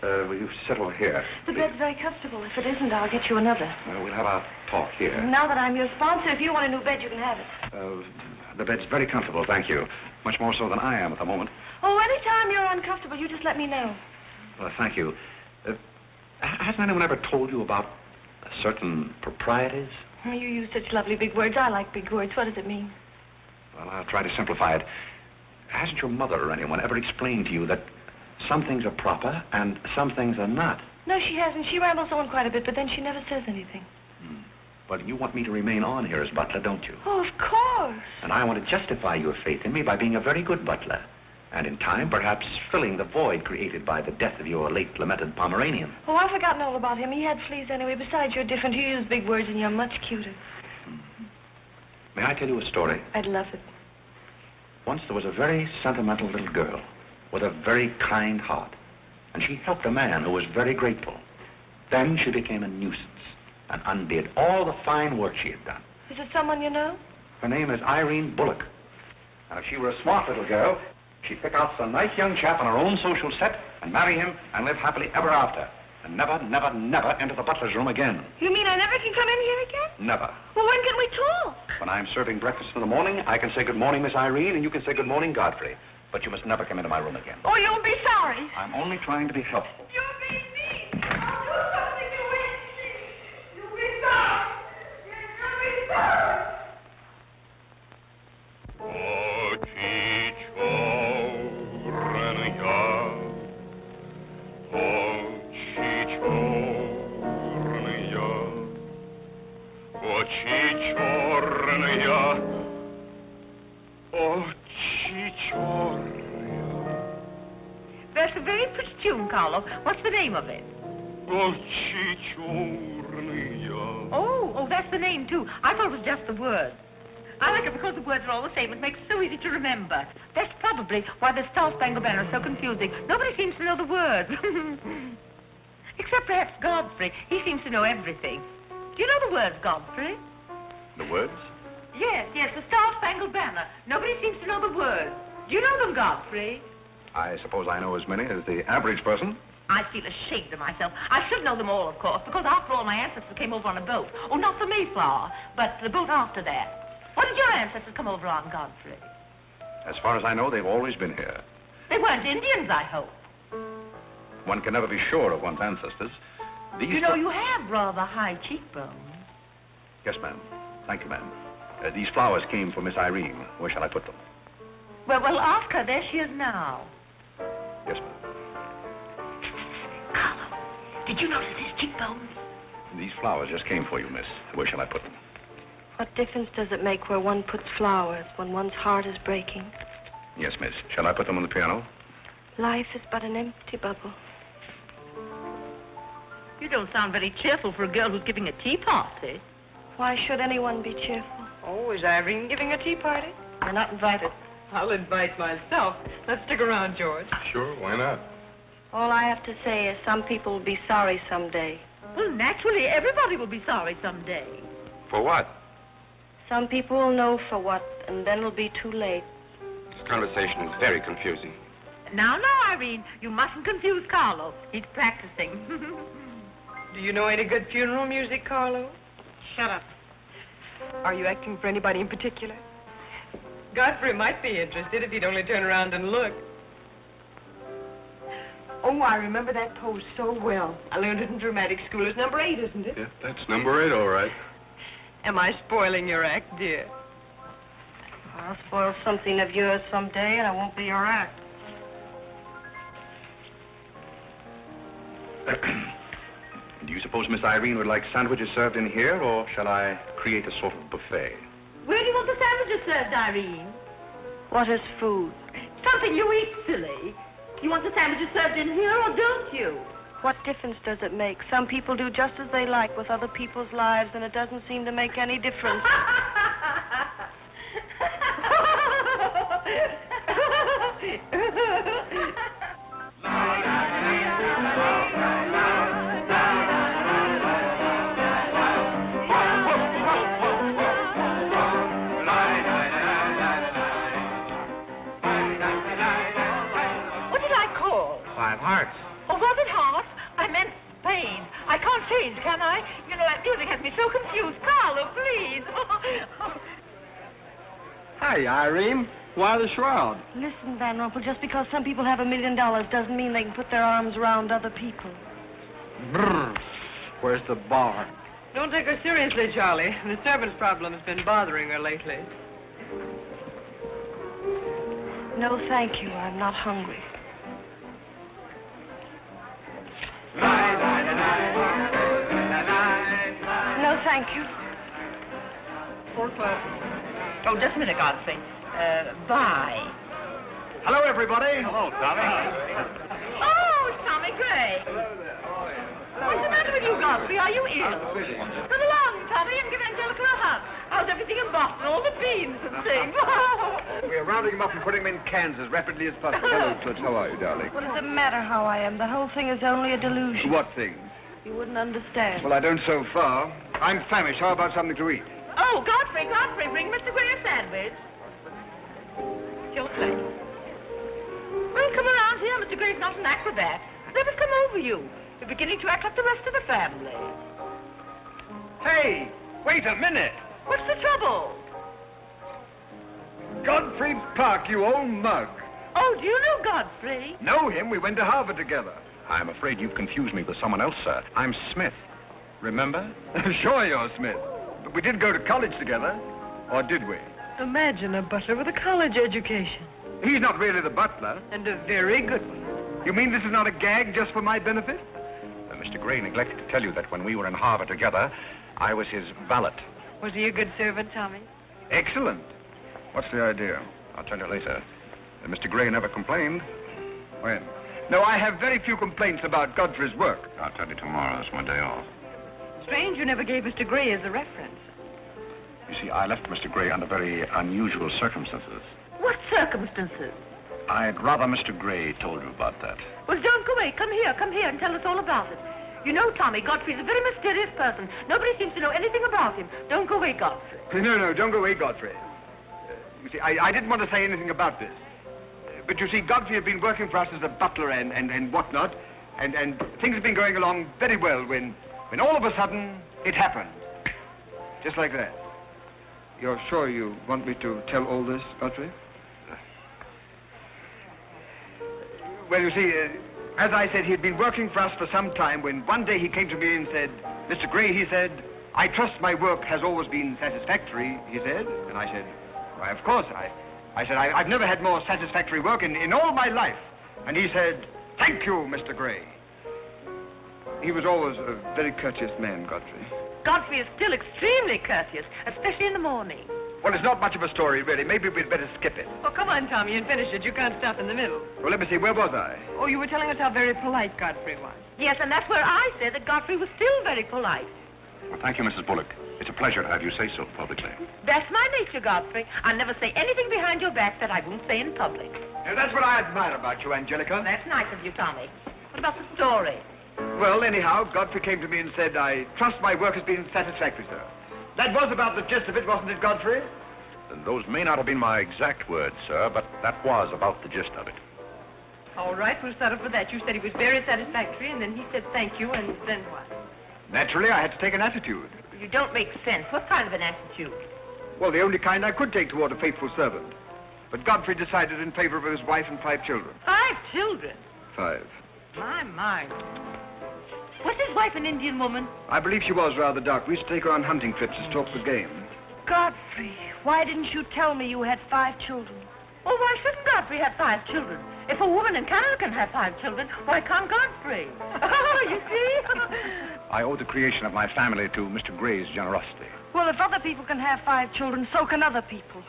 Speaker 2: Will you sit over here?
Speaker 4: The bed's very comfortable. If it isn't, I'll get you another.
Speaker 2: We'll have our talk here.
Speaker 4: Now that I'm your sponsor, if you want a new bed, you can have it.
Speaker 2: The bed's very comfortable, thank you. Much more so than I am at the moment.
Speaker 4: Oh, anytime you're uncomfortable, you just let me know.
Speaker 2: Well, thank you. Hasn't anyone ever told you about certain proprieties?
Speaker 4: You use such lovely big words. I like big words. What does it mean?
Speaker 2: Well, I'll try to simplify it. Hasn't your mother or anyone ever explained to you that some things are proper and some things are not?
Speaker 4: No, she hasn't. She rambles on quite a bit, but then she never says anything.
Speaker 2: But you want me to remain on here as butler, don't you?
Speaker 4: Oh, of course.
Speaker 2: And I want to justify your faith in me by being a very good butler. And in time, perhaps filling the void created by the death of your late lamented Pomeranian.
Speaker 4: Oh, I've forgotten all about him. He had fleas anyway. Besides, you're different. You use big words and you're much cuter.
Speaker 2: May I tell you a story?
Speaker 4: I'd love it.
Speaker 2: Once there was a very sentimental little girl with a very kind heart. And she helped a man who was very grateful. Then she became a nuisance and undid all the fine work she had done.
Speaker 4: Is it someone you know?
Speaker 2: Her name is Irene Bullock. And if she were a smart little girl, she'd pick out some nice young chap on her own social set and marry him and live happily ever after. And never, never, never enter the butler's room again.
Speaker 4: You mean I never can come in here again?
Speaker 2: Never.
Speaker 4: Well, when can we talk?
Speaker 2: When I'm serving breakfast in the morning, I can say good morning, Miss Irene, and you can say good morning, Godfrey. But you must never come into my room again.
Speaker 4: Oh, you'll be sorry.
Speaker 2: I'm only trying to be helpful.
Speaker 4: You'll be mean. I'll do something you won't see. You'll be sorry. You'll be sorry.
Speaker 3: That's a very pretty tune, Carlo. What's the name of it? Oh, that's the name, too. I thought it was just the word. I like it because the words are all the same. It makes it so easy to remember. That's probably why the Star Spangled Banner is so confusing. Nobody seems to know the words. Except perhaps Godfrey. He seems to know everything. Do you know the words, Godfrey?
Speaker 2: The words?
Speaker 3: Yes, the Star Spangled Banner. Nobody seems to know the words. Do you know them, Godfrey?
Speaker 2: I suppose I know as many as the average person.
Speaker 3: I feel ashamed of myself. I should know them all, of course, because after all, my ancestors came over on a boat. Oh, not the Mayflower, but the boat after that. What did your ancestors come over on, Godfrey?
Speaker 2: As far as I know, they've always been here.
Speaker 3: They weren't Indians, I hope.
Speaker 2: One can never be sure of one's ancestors.
Speaker 3: You know, you have rather high cheekbones.
Speaker 2: Yes, ma'am. Thank you, ma'am. These flowers came for Miss Irene. Where shall I put them?
Speaker 3: Well, ask her. There she is now.
Speaker 2: Yes, ma'am.
Speaker 3: Carlo, did you notice his cheekbones?
Speaker 2: These flowers just came for you, miss. Where shall I put them?
Speaker 4: What difference does it make where one puts flowers when one's heart is breaking?
Speaker 2: Yes, miss. Shall I put them on the piano?
Speaker 4: Life is but an empty bubble.
Speaker 3: You don't sound very cheerful for a girl who's giving a tea party.
Speaker 4: Why should anyone be cheerful?
Speaker 11: Oh, is Irene giving a tea party?
Speaker 4: You're not invited.
Speaker 11: I'll invite myself. Let's stick around, George.
Speaker 1: Sure, why not?
Speaker 4: All I have to say is some people will be sorry someday.
Speaker 3: Well, naturally, everybody will be sorry someday.
Speaker 1: For what?
Speaker 4: Some people will know for what, and then it'll be too late.
Speaker 1: This conversation is very confusing.
Speaker 3: Now, Irene, you mustn't confuse Carlo. He's practicing.
Speaker 11: Do you know any good funeral music, Carlo?
Speaker 3: Shut up.
Speaker 11: Are you acting for anybody in particular? Godfrey might be interested if he'd only turn around and look. Oh, I remember that pose so well. I learned it in dramatic school. It's number 8, isn't it?
Speaker 1: Yeah, that's number 8, all right.
Speaker 11: Am I spoiling your act, dear?
Speaker 4: I'll spoil something of yours someday, and it won't be your act.
Speaker 2: Do you suppose Miss Irene would like sandwiches served in here, or shall I create a sort of buffet?
Speaker 3: Where do you want the sandwiches served, Irene?
Speaker 4: What is food?
Speaker 3: Something you eat, silly. You want the sandwiches served in here or don't you?
Speaker 4: What difference does it make? Some people do just as they like with other people's lives, and it doesn't seem to make any difference.
Speaker 3: What did I call?
Speaker 12: 5 hearts.
Speaker 3: Oh, was it heart? I meant Spain. I can't change, can I? You know, that music has me so confused. Carlo, please.
Speaker 10: Hi, Irene. Why the shroud?
Speaker 4: Listen, Van Rumpel, just because some people have $1 million doesn't mean they can put their arms around other people.
Speaker 10: Brr. Where's the bar?
Speaker 11: Don't take her seriously, Charlie. The servant's problem has been bothering her lately.
Speaker 4: No, thank you. I'm not hungry. No, thank you.
Speaker 3: Oh, just a minute, Godfrey. Bye.
Speaker 6: Hello, everybody.
Speaker 2: Hello, Tommy.
Speaker 3: Oh, it's Tommy Gray. What's the matter with you, Godfrey? Are you ill? Come along, Tommy, and give Angelica a hug. How's everything in Boston? All the beans and things.
Speaker 6: We're rounding them up and putting them in cans as rapidly as possible. Hello, Toots. How are you, darling?
Speaker 4: What does it matter how I am? The whole thing is only a delusion.
Speaker 6: What things?
Speaker 4: You wouldn't understand.
Speaker 6: Well, I don't so far. I'm famished. How about something to eat?
Speaker 3: Oh, Godfrey, bring Mr. Gray a sandwich. Your plate. Well, come around here. Mr. Gray's not an acrobat. Let us come over you. You're beginning to act like the rest of the family.
Speaker 6: Hey, wait a minute.
Speaker 3: What's the trouble?
Speaker 6: Godfrey Park, you old mug.
Speaker 3: Oh, do you know Godfrey?
Speaker 6: Know him? We went to Harvard together.
Speaker 2: I'm afraid you've confused me with someone else, sir. I'm Smith. Remember?
Speaker 6: Sure you're Smith. But we did go to college together. Or did we?
Speaker 11: Imagine a butler with a college education.
Speaker 6: He's not really the butler.
Speaker 11: And a very good one.
Speaker 6: You mean this is not a gag just for my benefit?
Speaker 2: Mr. Gray neglected to tell you that when we were in Harvard together, I was his valet.
Speaker 11: Was he a good servant, Tommy?
Speaker 6: Excellent. What's the idea?
Speaker 2: I'll tell you later. Mr. Gray never complained.
Speaker 6: When? No, I have very few complaints about Godfrey's work.
Speaker 2: I'll tell you tomorrow. It's my day off.
Speaker 11: Strange you never gave Mr. Gray as a reference.
Speaker 2: You see, I left Mr. Gray under very unusual circumstances.
Speaker 3: What circumstances?
Speaker 2: I'd rather Mr. Gray told you about that.
Speaker 3: Well, don't go away. Come here and tell us all about it. You know, Tommy, Godfrey's a very mysterious person. Nobody seems to know anything about him. Don't go away, Godfrey.
Speaker 6: No, don't go away, Godfrey. You see, I didn't want to say anything about this. But you see, Godfrey had been working for us as a butler and whatnot, and things have been going along very well when all of a sudden it happened. Just like that. You're sure you want me to tell all this, Godfrey? Well, you see, as I said, he'd been working for us for some time when one day he came to me and said, Mr. Gray, he said, I trust my work has always been satisfactory, he said. And I said, why, of course. I said, I've never had more satisfactory work in all my life. And he said, thank you, Mr. Gray. He was always a very courteous man, Godfrey.
Speaker 3: Godfrey is still extremely courteous, especially in the morning.
Speaker 6: Well, it's not much of a story, really. Maybe we'd better skip it.
Speaker 11: Oh, come on, Tommy, and finish it. You can't stop in the middle.
Speaker 6: Well, let me see. Where was I?
Speaker 11: Oh, you were telling us how very polite Godfrey was.
Speaker 3: Yes, and that's where I said that Godfrey was still very polite.
Speaker 2: Well, thank you, Mrs. Bullock. It's a pleasure to have you say so publicly.
Speaker 3: That's my nature, Godfrey. I never say anything behind your back that I won't say in public.
Speaker 6: Now, that's what I admire about you, Angelica.
Speaker 3: That's nice of you, Tommy. What about the story?
Speaker 6: Well, anyhow, Godfrey came to me and said, I trust my work has been satisfactory, sir. That was about the gist of it, wasn't it, Godfrey?
Speaker 2: Those may not have been my exact words, sir, but that was about the gist of it.
Speaker 11: All right, we'll settle for that. You said he was very satisfactory, and then he said thank you, and then what?
Speaker 6: Naturally, I had to take an attitude.
Speaker 3: You don't make sense. What kind of an attitude?
Speaker 6: Well, the only kind I could take toward a faithful servant. But Godfrey decided in favor of his wife and 5 children.
Speaker 3: 5 children?
Speaker 6: 5.
Speaker 3: My. Was his wife an Indian woman?
Speaker 6: I believe she was rather dark. We used to take her on hunting trips to stalk the game.
Speaker 4: Godfrey, why didn't you tell me you had 5 children?
Speaker 3: Well, why shouldn't Godfrey have 5 children? If a woman in Canada can have 5 children, why can't Godfrey? You see?
Speaker 2: I owe the creation of my family to Mr. Gray's generosity.
Speaker 4: Well, if other people can have 5 children, so can other people.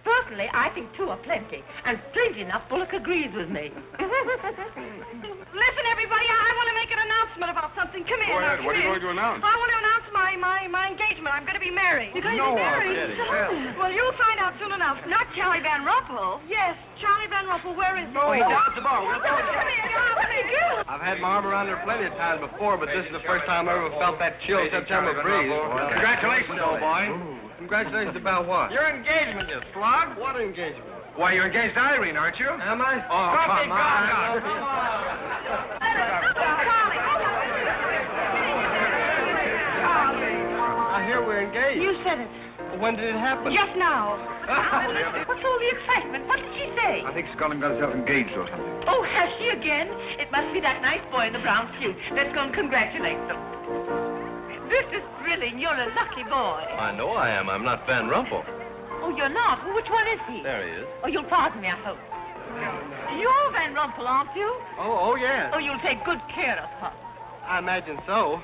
Speaker 3: Personally, I think 2 are plenty. And strangely enough, Bullock agrees with me.
Speaker 4: Listen, everybody, I want to make an announcement about something. Come here.
Speaker 1: Go ahead. What are you going to announce?
Speaker 4: I want to announce my engagement. I'm going to be married. You're going to be married? Well, you'll find out soon enough. Not Charlie Van Rumpel. Yes, Charlie Van Rumpel. Where is he?
Speaker 10: Oh, he's down at the bar.
Speaker 4: I've
Speaker 10: had my arm around her plenty of times before, but this is the first time I ever felt that chill September breeze.
Speaker 2: Congratulations, old boy.
Speaker 10: Congratulations about what?
Speaker 13: Your engagement, you slug.
Speaker 10: What engagement?
Speaker 2: Why, you're engaged to Irene, aren't you?
Speaker 10: Am I?
Speaker 2: Oh, come on.
Speaker 10: I hear we're engaged.
Speaker 4: You said it.
Speaker 10: When did it happen?
Speaker 4: Just now.
Speaker 3: What's all the excitement? What did she say?
Speaker 6: I think Scotland got herself engaged or something.
Speaker 3: Oh, has she again? It must be that nice boy in the brown suit. Let's go and congratulate them. This is thrilling. You're a lucky boy.
Speaker 7: I know I am. I'm not Van Rumpel.
Speaker 3: Oh, you're not? Well, which one is he?
Speaker 7: There he is.
Speaker 3: Oh, you'll pardon me, I hope. You're Van Rumpel, aren't you?
Speaker 10: Oh, yes.
Speaker 3: Oh, you'll take good care of her.
Speaker 10: I imagine so.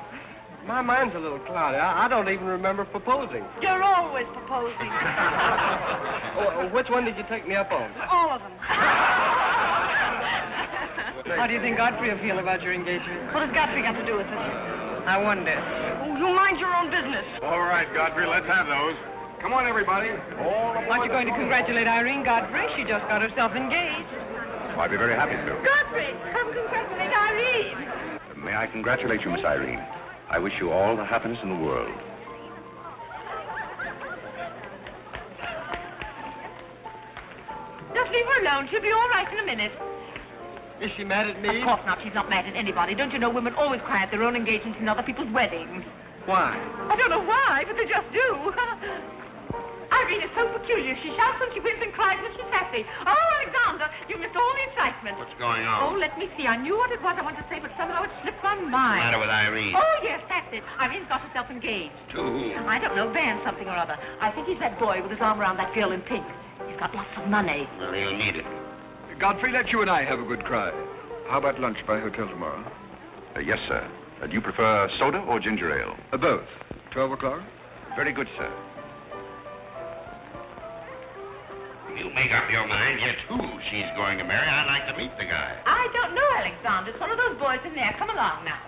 Speaker 10: My mind's a little cloudy. I don't even remember proposing.
Speaker 4: You're always proposing.
Speaker 10: Which one did you take me up on?
Speaker 4: All of them.
Speaker 11: How do you think Godfrey will feel about your engagement?
Speaker 4: What has Godfrey got to do with it?
Speaker 11: I wonder.
Speaker 4: Oh, you mind your own business.
Speaker 1: All right, Godfrey, let's have those. Come on, everybody.
Speaker 11: Aren't you going to congratulate Irene, Godfrey? She just got herself engaged.
Speaker 2: I'd be very happy to.
Speaker 3: Godfrey, come congratulate Irene.
Speaker 2: May I congratulate you, Miss Irene. I wish you all the happiness in the world.
Speaker 3: Just leave her alone. She'll be all right in a minute.
Speaker 10: Is she mad at me?
Speaker 3: Of course not. She's not mad at anybody. Don't you know women always cry at their own engagements and other people's weddings?
Speaker 10: Why?
Speaker 3: I don't know why, but they just do. Irene is so peculiar. She shouts when she wins and cries when she's happy. Oh, Alexander, you missed all the excitement.
Speaker 5: What's going
Speaker 3: Oh,
Speaker 5: on?
Speaker 3: let me see. I knew what it was I wanted to say, but somehow it slipped my mind.
Speaker 5: What's the matter with Irene?
Speaker 3: Oh, yes, that's it. Irene's got herself engaged.
Speaker 5: To who?
Speaker 3: I don't know, Van something or other. I think he's that boy with his arm around that girl in pink. He's got lots of money.
Speaker 5: Well, he'll need it.
Speaker 6: Godfrey, let you and I have a good cry. How about lunch by hotel tomorrow?
Speaker 2: Yes, sir. Do you prefer soda or ginger ale?
Speaker 6: Both. 12 o'clock?
Speaker 2: Very good, sir.
Speaker 5: You make up your mind yet who she's going to marry. I'd like to meet the guy.
Speaker 3: I don't know, Alexander. It's one of those boys in there. Come along now.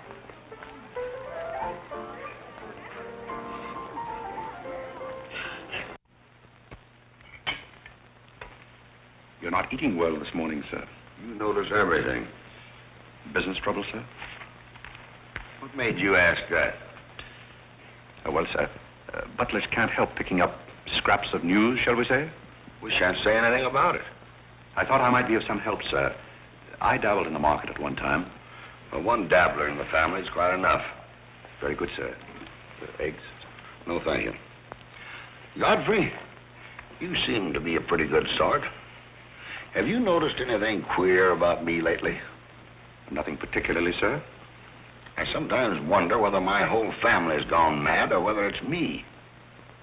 Speaker 2: You're not eating well this morning, sir.
Speaker 5: You notice everything.
Speaker 2: Business trouble, sir?
Speaker 5: What made you ask that?
Speaker 2: Well, sir, butlers can't help picking up scraps of news, shall we say?
Speaker 5: We shan't say anything about it.
Speaker 2: I thought I might be of some help, sir. I dabbled in the market at one time.
Speaker 5: Well, one dabbler in the family is quite enough.
Speaker 2: Very good, sir. Eggs?
Speaker 5: No, thank you. Godfrey, you seem to be a pretty good sort. Have you noticed anything queer about me lately?
Speaker 2: Nothing particularly, sir.
Speaker 5: I sometimes wonder whether my whole family's gone mad or whether it's me.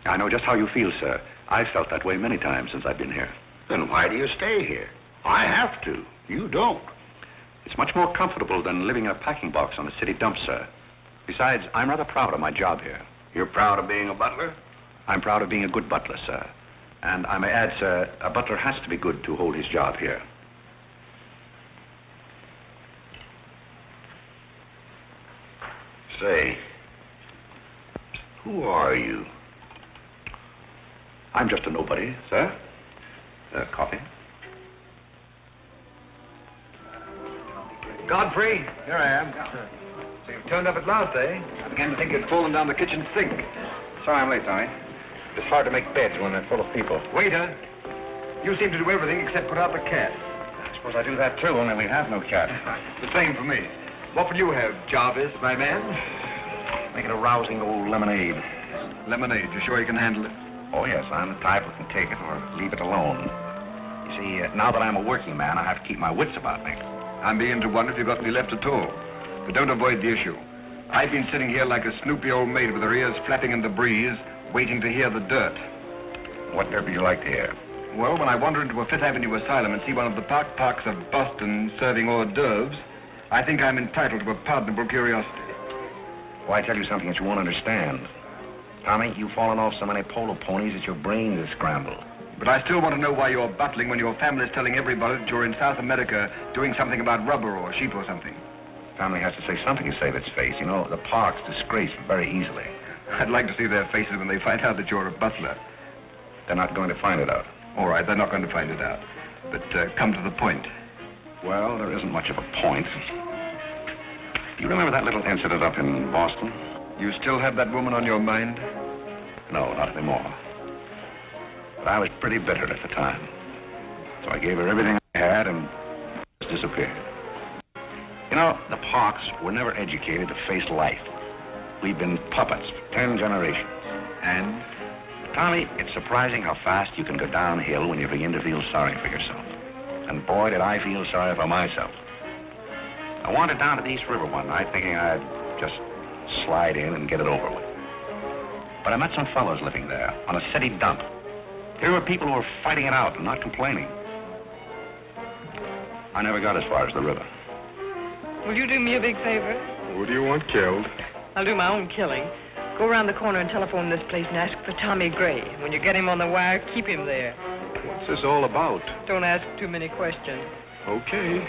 Speaker 2: I know just how you feel, sir. I've felt that way many times since I've been here.
Speaker 5: Then why do you stay here? I have to. You don't.
Speaker 2: It's much more comfortable than living in a packing box on a city dump, sir. Besides, I'm rather proud of my job here.
Speaker 5: You're proud of being a butler?
Speaker 2: I'm proud of being a good butler, sir. And I may add, sir, a butler has to be good to hold his job here.
Speaker 5: Say, who are you?
Speaker 2: I'm just a nobody, sir. Coffee?
Speaker 6: Godfrey, here I am. So you've turned up at last, eh? I began to think you'd fallen down the kitchen sink.
Speaker 2: Sorry I'm late, Tommy. It's hard to make beds when they're full of people.
Speaker 6: Waiter, you seem to do everything except put out the cat.
Speaker 2: I suppose I do that too, only we have no cat.
Speaker 6: The same for me. What will you have, Jarvis, my man?
Speaker 2: Make it a rousing old lemonade.
Speaker 6: Lemonade, you sure you can handle it?
Speaker 2: Oh, yes, I'm the type who can take it or leave it alone. You see, now that I'm a working man, I have to keep my wits about me.
Speaker 6: I'm beginning to wonder if you've got any left at all. But don't avoid the issue. I've been sitting here like a snoopy old maid with her ears flapping in the breeze, waiting to hear the dirt.
Speaker 2: What dirt would you like to hear?
Speaker 6: Well, when I wander into a Fifth Avenue asylum and see one of the parks of Boston serving hors d'oeuvres, I think I'm entitled to a pardonable curiosity.
Speaker 2: Well, I tell you something that you won't understand. Tommy, you've fallen off so many polo ponies that your brains are scrambled.
Speaker 6: But I still want to know why you're butling when your family's telling everybody that you're in South America doing something about rubber or sheep or something.
Speaker 2: Family has to say something to save its face. You know, the park's disgraced very easily.
Speaker 6: I'd like to see their faces when they find out that you're a butler.
Speaker 2: They're not going to find it out.
Speaker 6: All right, they're not going to find it out. But come to the point.
Speaker 2: Well, there isn't much of a point. Do you remember that little incident up in Boston?
Speaker 6: You still have that woman on your mind?
Speaker 2: No, not anymore. But I was pretty bitter at the time. So I gave her everything I had and just disappeared. You know, the Parks were never educated to face life. We've been puppets for 10 generations.
Speaker 6: And?
Speaker 2: Tommy, it's surprising how fast you can go downhill when you begin to feel sorry for yourself. And boy, did I feel sorry for myself. I wandered down to the East River one night thinking I'd just slide in and get it over with. But I met some fellows living there on a city dump. Here were people who were fighting it out and not complaining. I never got as far as the river.
Speaker 11: Will you do me a big favor?
Speaker 1: Who do you want killed?
Speaker 11: I'll do my own killing. Go around the corner and telephone this place and ask for Tommy Gray. When you get him on the wire, keep him there.
Speaker 1: What's this all about?
Speaker 11: Don't ask too many questions.
Speaker 1: Okay.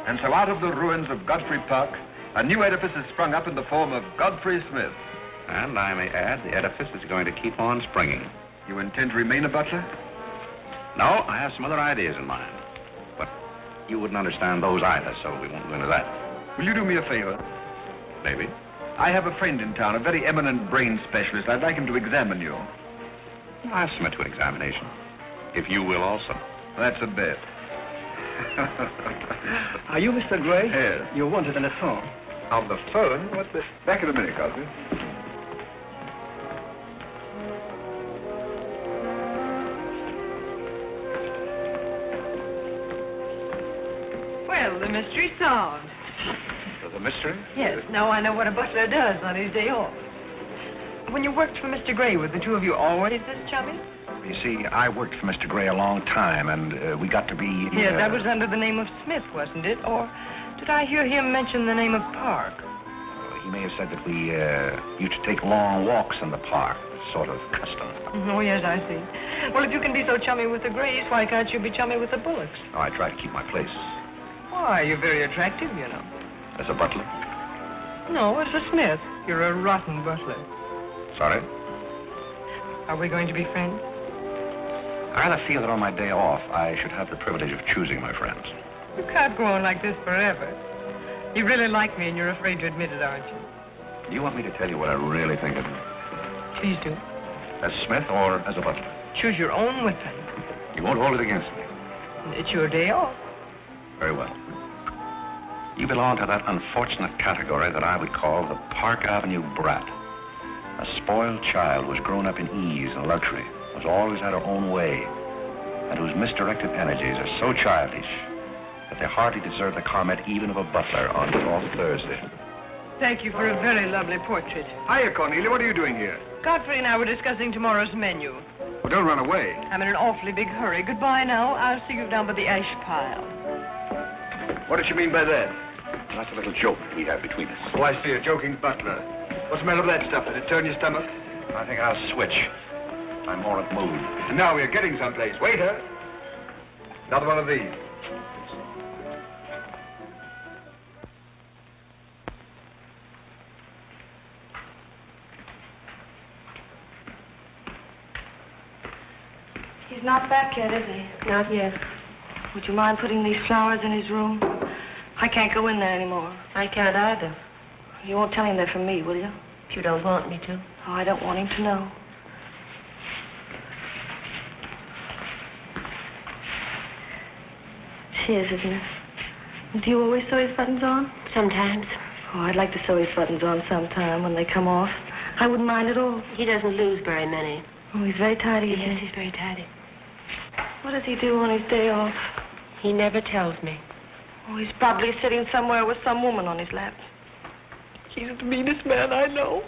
Speaker 6: And so out of the ruins of Godfrey Park, a new edifice has sprung up in the form of Godfrey Smith.
Speaker 2: And I may add, the edifice is going to keep on springing.
Speaker 6: You intend to remain a butler?
Speaker 2: No, I have some other ideas in mind. But you wouldn't understand those either, so we won't go into that.
Speaker 6: Will you do me a favor?
Speaker 2: Maybe.
Speaker 6: I have a friend in town, a very eminent brain specialist. I'd like him to examine you.
Speaker 2: I'll submit to an examination. If you will also.
Speaker 6: That's a bet.
Speaker 14: Are you Mr. Gray?
Speaker 6: Yes.
Speaker 14: You're wanted on the phone.
Speaker 6: On the phone? What's this? Back in a minute, Godfrey.
Speaker 11: Well, the mystery's solved.
Speaker 2: The mystery?
Speaker 11: Yes, now I know what a butler does on his day off. When you worked for Mr. Gray, were the two of you always this chummy?
Speaker 2: You see, I worked for Mr. Gray a long time, and we got to be...
Speaker 11: Yes, that was under the name of Smith, wasn't it? Or did I hear him mention the name of Park?
Speaker 2: He may have said that we used to take long walks in the park, sort of custom.
Speaker 11: Oh, yes, I see. Well, if you can be so chummy with the Grays, why can't you be chummy with the Bullocks?
Speaker 2: Oh, I try to keep my place.
Speaker 11: Why, you're very attractive, you know.
Speaker 2: As a butler?
Speaker 11: No, as a Smith. You're a rotten butler.
Speaker 2: Sorry?
Speaker 11: Are we going to be friends?
Speaker 2: I rather feel that on my day off, I should have the privilege of choosing my friends.
Speaker 11: You can't go on like this forever. You really like me, and you're afraid to admit it, aren't you?
Speaker 2: Do you want me to tell you what I really think of you?
Speaker 11: Please do.
Speaker 2: As Smith or as a butler?
Speaker 11: Choose your own weapon.
Speaker 2: You won't hold it against me.
Speaker 11: It's your day off.
Speaker 2: Very well. You belong to that unfortunate category that I would call the Park Avenue brat. A spoiled child who's grown up in ease and luxury, who's always had her own way, and whose misdirected energies are so childish that they hardly deserve the comment even of a butler on off Thursday.
Speaker 11: Thank you for a very lovely portrait.
Speaker 6: Hiya, Cornelia. What are you doing here?
Speaker 11: Godfrey and I were discussing tomorrow's menu.
Speaker 6: Well, don't run away.
Speaker 11: I'm in an awfully big hurry. Goodbye now. I'll see you down by the ash pile.
Speaker 6: What does she mean by that?
Speaker 2: That's a little joke we have between us.
Speaker 6: Oh, I see. A joking butler. What's the matter with that stuff? Did it turn your stomach?
Speaker 2: I think I'll switch. I'm more at mood.
Speaker 6: And now we're getting someplace. Waiter. Another one of these.
Speaker 4: He's not back yet, is he?
Speaker 9: Not yet.
Speaker 4: Would you mind putting these flowers in his room? I can't go in there anymore.
Speaker 9: I can't either.
Speaker 4: You won't tell him they're from me, will you?
Speaker 9: If you don't want me to.
Speaker 4: Oh, I don't want him to know. It's his, isn't it? Do you always sew his buttons on?
Speaker 9: Sometimes.
Speaker 4: Oh, I'd like to sew his buttons on sometime when they come off. I wouldn't mind at all.
Speaker 9: He doesn't lose very many.
Speaker 4: Oh, he's very tidy, isn't
Speaker 9: Yes,
Speaker 4: he?
Speaker 9: he's very tidy.
Speaker 4: What does he do on his day off?
Speaker 9: He never tells me.
Speaker 4: Oh, he's probably sitting somewhere with some woman on his lap. He's the meanest man I know.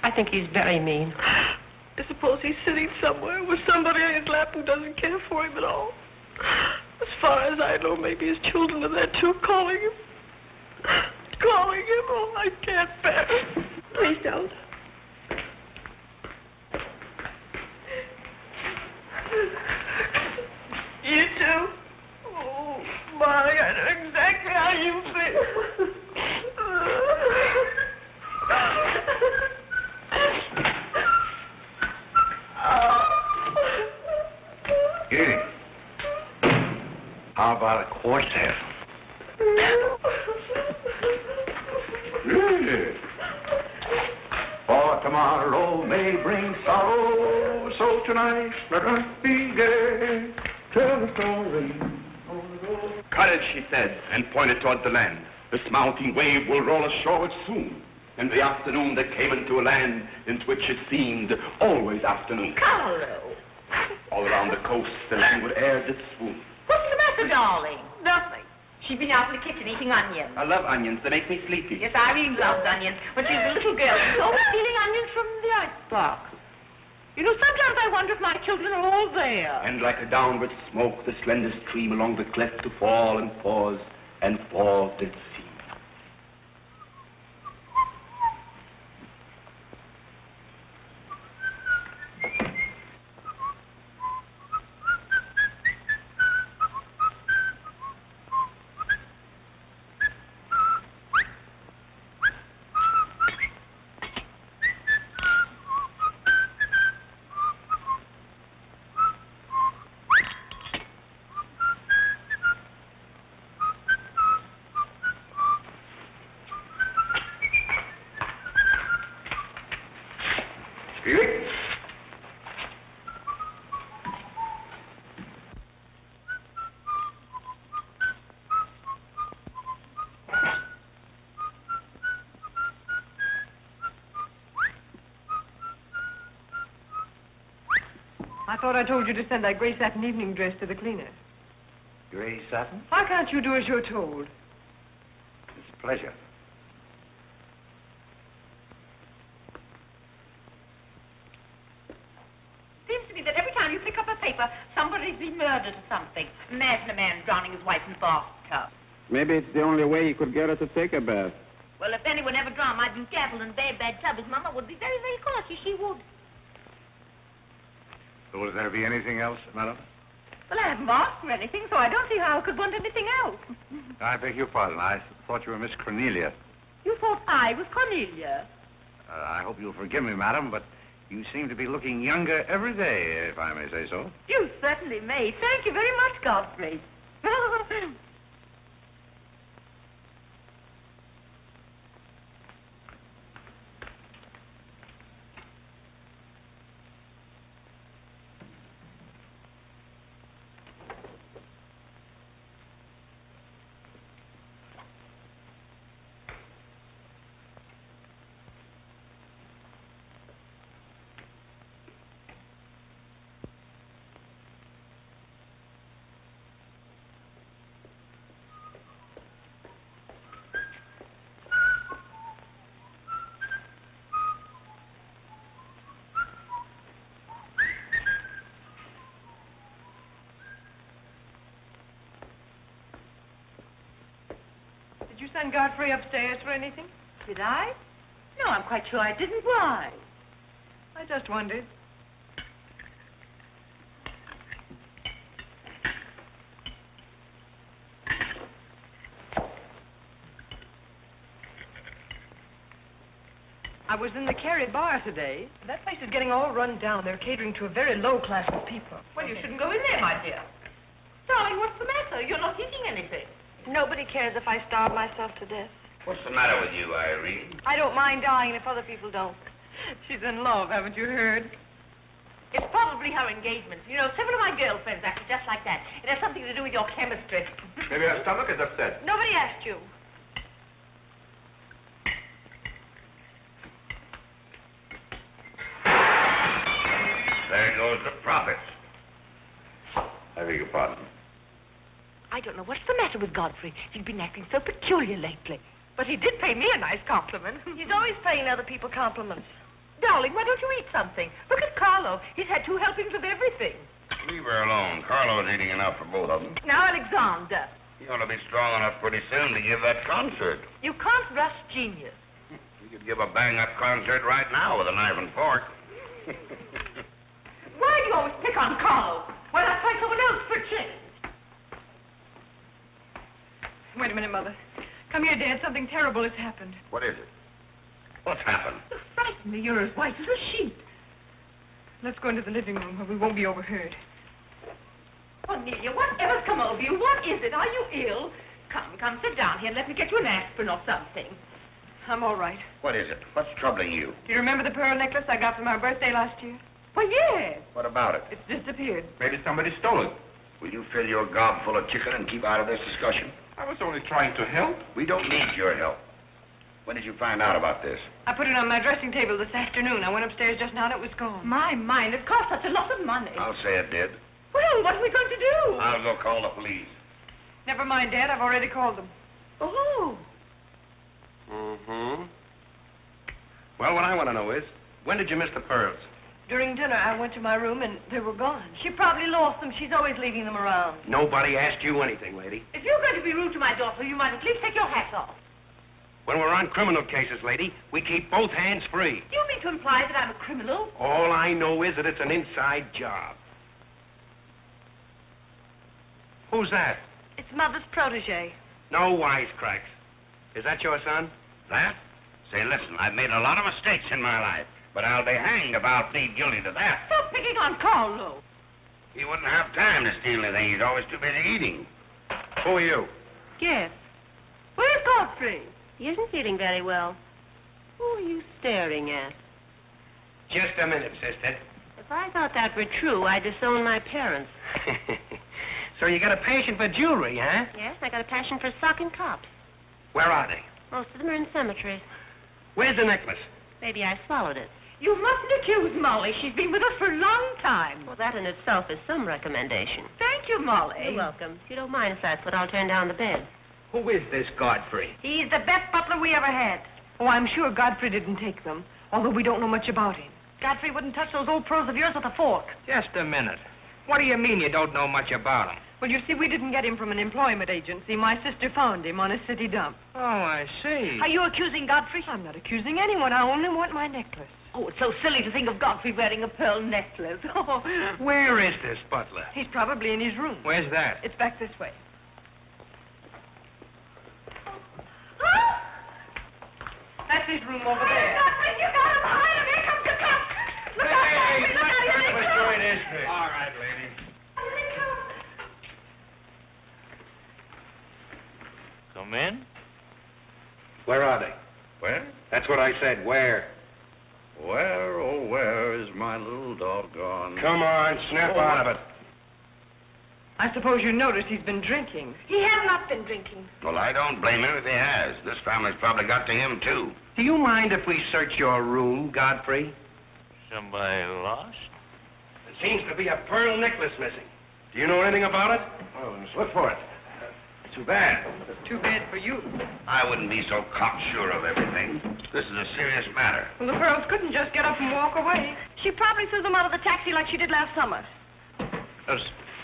Speaker 9: I think he's very mean.
Speaker 4: I suppose he's sitting somewhere with somebody on his lap who doesn't care for him at all. As far as I know, maybe his children are there too, calling him. Calling
Speaker 3: him. Oh, I can't bear it. Please don't. You too? Oh, Molly, I know exactly how you feel.
Speaker 2: Here. How about a quartet? For tomorrow may bring sorrow, so tonight let us be gay. Tell the story.
Speaker 15: Courage, she said, and pointed toward the land. This mounting wave will roll us shoreward soon. In the afternoon they came into a land into which it seemed always afternoon.
Speaker 3: Carlo.
Speaker 15: All around the coast the languid air did swoon.
Speaker 3: What's the matter, darling? Nothing. She's been out in the kitchen eating onions.
Speaker 15: I love onions. They make me sleepy.
Speaker 3: Yes, Irene loves onions. When she was a little girl, she was always stealing onions from the icebox. You know, sometimes I wonder if my children are all there.
Speaker 15: And like a downward smoke, the slender stream along the cleft to fall and pause, and fall did seem.
Speaker 11: I thought I told you to send that gray satin evening dress to the cleaner.
Speaker 2: Gray satin?
Speaker 11: Why can't you do as you're told?
Speaker 2: It's a pleasure.
Speaker 3: Seems to me that every time you pick up a paper, somebody's been murdered or something. Imagine a man drowning his wife in the bathtub.
Speaker 12: Maybe it's the only way he could get her to take a bath.
Speaker 3: Well, if anyone ever drowned my been careful in a very bad tub, his mama would be very, very cautious. She would.
Speaker 2: Will there be anything else, madam?
Speaker 3: Well, I haven't asked for anything, so I don't see how I could want anything else.
Speaker 2: I beg your pardon. I thought you were Miss Cornelia.
Speaker 3: You thought I was Cornelia?
Speaker 2: I hope you'll forgive me, madam, but you seem to be looking younger every day, if I may say so.
Speaker 3: You certainly may. Thank you very much, Godfrey.
Speaker 11: Did you send Godfrey upstairs for anything?
Speaker 3: Did I? No, I'm quite sure I didn't. Why?
Speaker 11: I just wondered. I was in the Cary bar today. That place is getting all run down. They're catering to a very low class of people.
Speaker 3: Well, you shouldn't go in there, my dear. Darling, what's the matter? You're not eating anything.
Speaker 4: Nobody cares if I starve myself to death.
Speaker 5: What's the matter with you, Irene?
Speaker 4: I don't mind dying if other people don't.
Speaker 11: She's in love, haven't you heard?
Speaker 3: It's probably her engagement. You know, several of my girlfriends acted just like that. It has something to do with your chemistry.
Speaker 15: Maybe her stomach is upset.
Speaker 4: Nobody asked you.
Speaker 5: There goes the profits.
Speaker 2: I beg your pardon.
Speaker 3: I don't know what's the matter with Godfrey. He's been acting so peculiar lately. But he did pay me a nice compliment.
Speaker 4: He's always paying other people compliments.
Speaker 3: Darling, why don't you eat something? Look at Carlo. He's had 2 helpings of everything.
Speaker 5: Leave her alone. Carlo's eating enough for both of them.
Speaker 3: Now, Alexander.
Speaker 5: You ought to be strong enough pretty soon to give that concert.
Speaker 3: You can't rush genius.
Speaker 5: You could give a bang-up concert right now with a knife and fork.
Speaker 3: Why do you always pick on Carl? Why not try someone else for a change?
Speaker 11: Wait a minute, Mother. Come here, Dad. Something terrible has happened.
Speaker 5: What is it? What's happened?
Speaker 3: You frighten me. You're as white as a sheet.
Speaker 11: Let's go into the living room where we won't be overheard.
Speaker 3: Cornelia, whatever's come over you? What is it? Are you ill? Come, sit down here and let me get you an aspirin or something.
Speaker 11: I'm all right.
Speaker 5: What is it? What's troubling you?
Speaker 11: Do you remember the pearl necklace I got for my birthday last year?
Speaker 3: Well, yes.
Speaker 5: What about it?
Speaker 11: It's disappeared.
Speaker 12: Maybe somebody stole it.
Speaker 5: Will you fill your gob full of chicken and keep out of this discussion?
Speaker 12: I was only trying to help.
Speaker 5: We don't need your help. When did you find out about this?
Speaker 11: I put it on my dressing table this afternoon. I went upstairs just now and it was gone.
Speaker 3: My mind, it cost such a lot of money.
Speaker 5: I'll say it did.
Speaker 3: Well, what are we going to do?
Speaker 5: I'll go call the police.
Speaker 11: Never mind, Dad. I've already called them.
Speaker 3: Oh.
Speaker 10: Mm-hmm. Well, what I want to know is, when did you miss the pearls?
Speaker 4: During dinner, I went to my room and they were gone. She probably lost them. She's always leaving them around.
Speaker 10: Nobody asked you anything, lady.
Speaker 3: If you're going to be rude to my daughter, you might at least take your hat off.
Speaker 10: When we're on criminal cases, lady, we keep both hands free.
Speaker 3: Do you mean to imply that I'm a criminal?
Speaker 10: All I know is that it's an inside job. Who's that?
Speaker 4: It's Mother's protege.
Speaker 10: No wisecracks. Is that your son?
Speaker 5: That? Say, listen, I've made a lot of mistakes in my life, but I'll be hanged if I'll plead guilty to that.
Speaker 3: Stop picking on Carlo.
Speaker 5: He wouldn't have time to steal anything. He's always too busy eating.
Speaker 10: Who are you?
Speaker 9: Yes.
Speaker 3: Where's Godfrey?
Speaker 9: He isn't feeling very well. Who are you staring at?
Speaker 10: Just a minute, sister.
Speaker 9: If I thought that were true, I'd disown my parents.
Speaker 10: So you got a passion for jewelry, huh?
Speaker 9: Yes, I got a passion for socking cops.
Speaker 10: Where are they?
Speaker 9: Most of them are in cemeteries.
Speaker 10: Where's the necklace?
Speaker 9: Maybe I swallowed it.
Speaker 3: You mustn't accuse Molly. She's been with us for a long time.
Speaker 9: Well, that in itself is some recommendation.
Speaker 3: Thank you, Molly.
Speaker 9: You're welcome. If you don't mind, if that's what, I'll turn down the bed.
Speaker 10: Who is this Godfrey?
Speaker 4: He's the best butler we ever had.
Speaker 11: Oh, I'm sure Godfrey didn't take them, although we don't know much about him.
Speaker 4: Godfrey wouldn't touch those old pearls of yours with a fork.
Speaker 10: Just a minute. What do you mean you don't know much about him?
Speaker 11: Well, you see, we didn't get him from an employment agency. My sister found him on a city dump.
Speaker 10: Oh, I see.
Speaker 4: Are you accusing Godfrey?
Speaker 11: I'm not accusing anyone. I only want my necklace.
Speaker 3: Oh, it's so silly to think of Godfrey wearing a pearl necklace. Oh.
Speaker 10: Where is this butler?
Speaker 11: He's probably in his room.
Speaker 10: Where's that?
Speaker 11: It's back this way. That's his room over there.
Speaker 3: Godfrey, you got him behind him. Here comes the cop. Look out, Godfrey, look out, here they come.
Speaker 10: All right, lady.
Speaker 7: Come in.
Speaker 10: Where are they?
Speaker 5: Where?
Speaker 10: That's what I said. Where?
Speaker 5: Where, oh, where is my little doggone...
Speaker 10: Come on, snap out of it.
Speaker 11: I suppose you noticed he's been drinking.
Speaker 4: He has not been drinking.
Speaker 5: Well, I don't blame him if he has. This family's probably got to him, too.
Speaker 10: Do you mind if we search your room, Godfrey?
Speaker 7: Somebody lost?
Speaker 10: There seems to be a pearl necklace missing. Do you know anything about it? Oh, let's look for it. Too bad.
Speaker 11: Too bad for you.
Speaker 5: I wouldn't be so cocksure of everything. This is a serious matter.
Speaker 11: Well, the pearls couldn't just get up and walk away.
Speaker 4: She probably threw them out of the taxi like she did last summer.
Speaker 12: Let's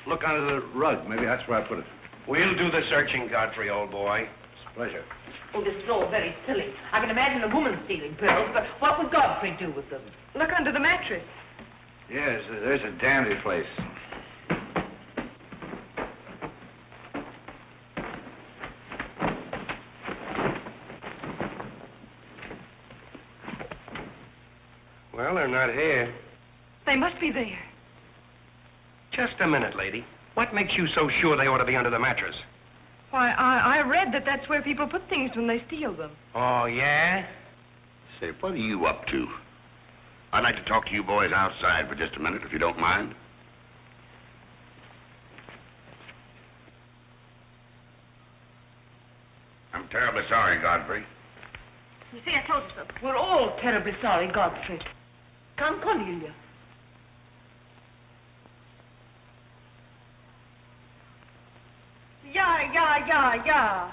Speaker 12: look under the rug. Maybe that's where I put it.
Speaker 10: We'll do the searching, Godfrey, old boy.
Speaker 12: It's a pleasure.
Speaker 3: Oh, this is all very silly. I can imagine a woman stealing pearls, but what would Godfrey do with them?
Speaker 11: Look under the mattress.
Speaker 12: Yes, there's a dandy place.
Speaker 10: Well, they're not here.
Speaker 11: They must be there.
Speaker 10: Just a minute, lady. What makes you so sure they ought to be under the mattress?
Speaker 11: Why, I read that that's where people put things when they steal them.
Speaker 10: Oh, yeah?
Speaker 5: Say, what are you up to? I'd like to talk to you boys outside for just a minute, if you don't mind. I'm terribly sorry, Godfrey.
Speaker 4: You see, I told you so.
Speaker 3: We're all terribly sorry, Godfrey. Come, Cornelia.
Speaker 4: Yeah.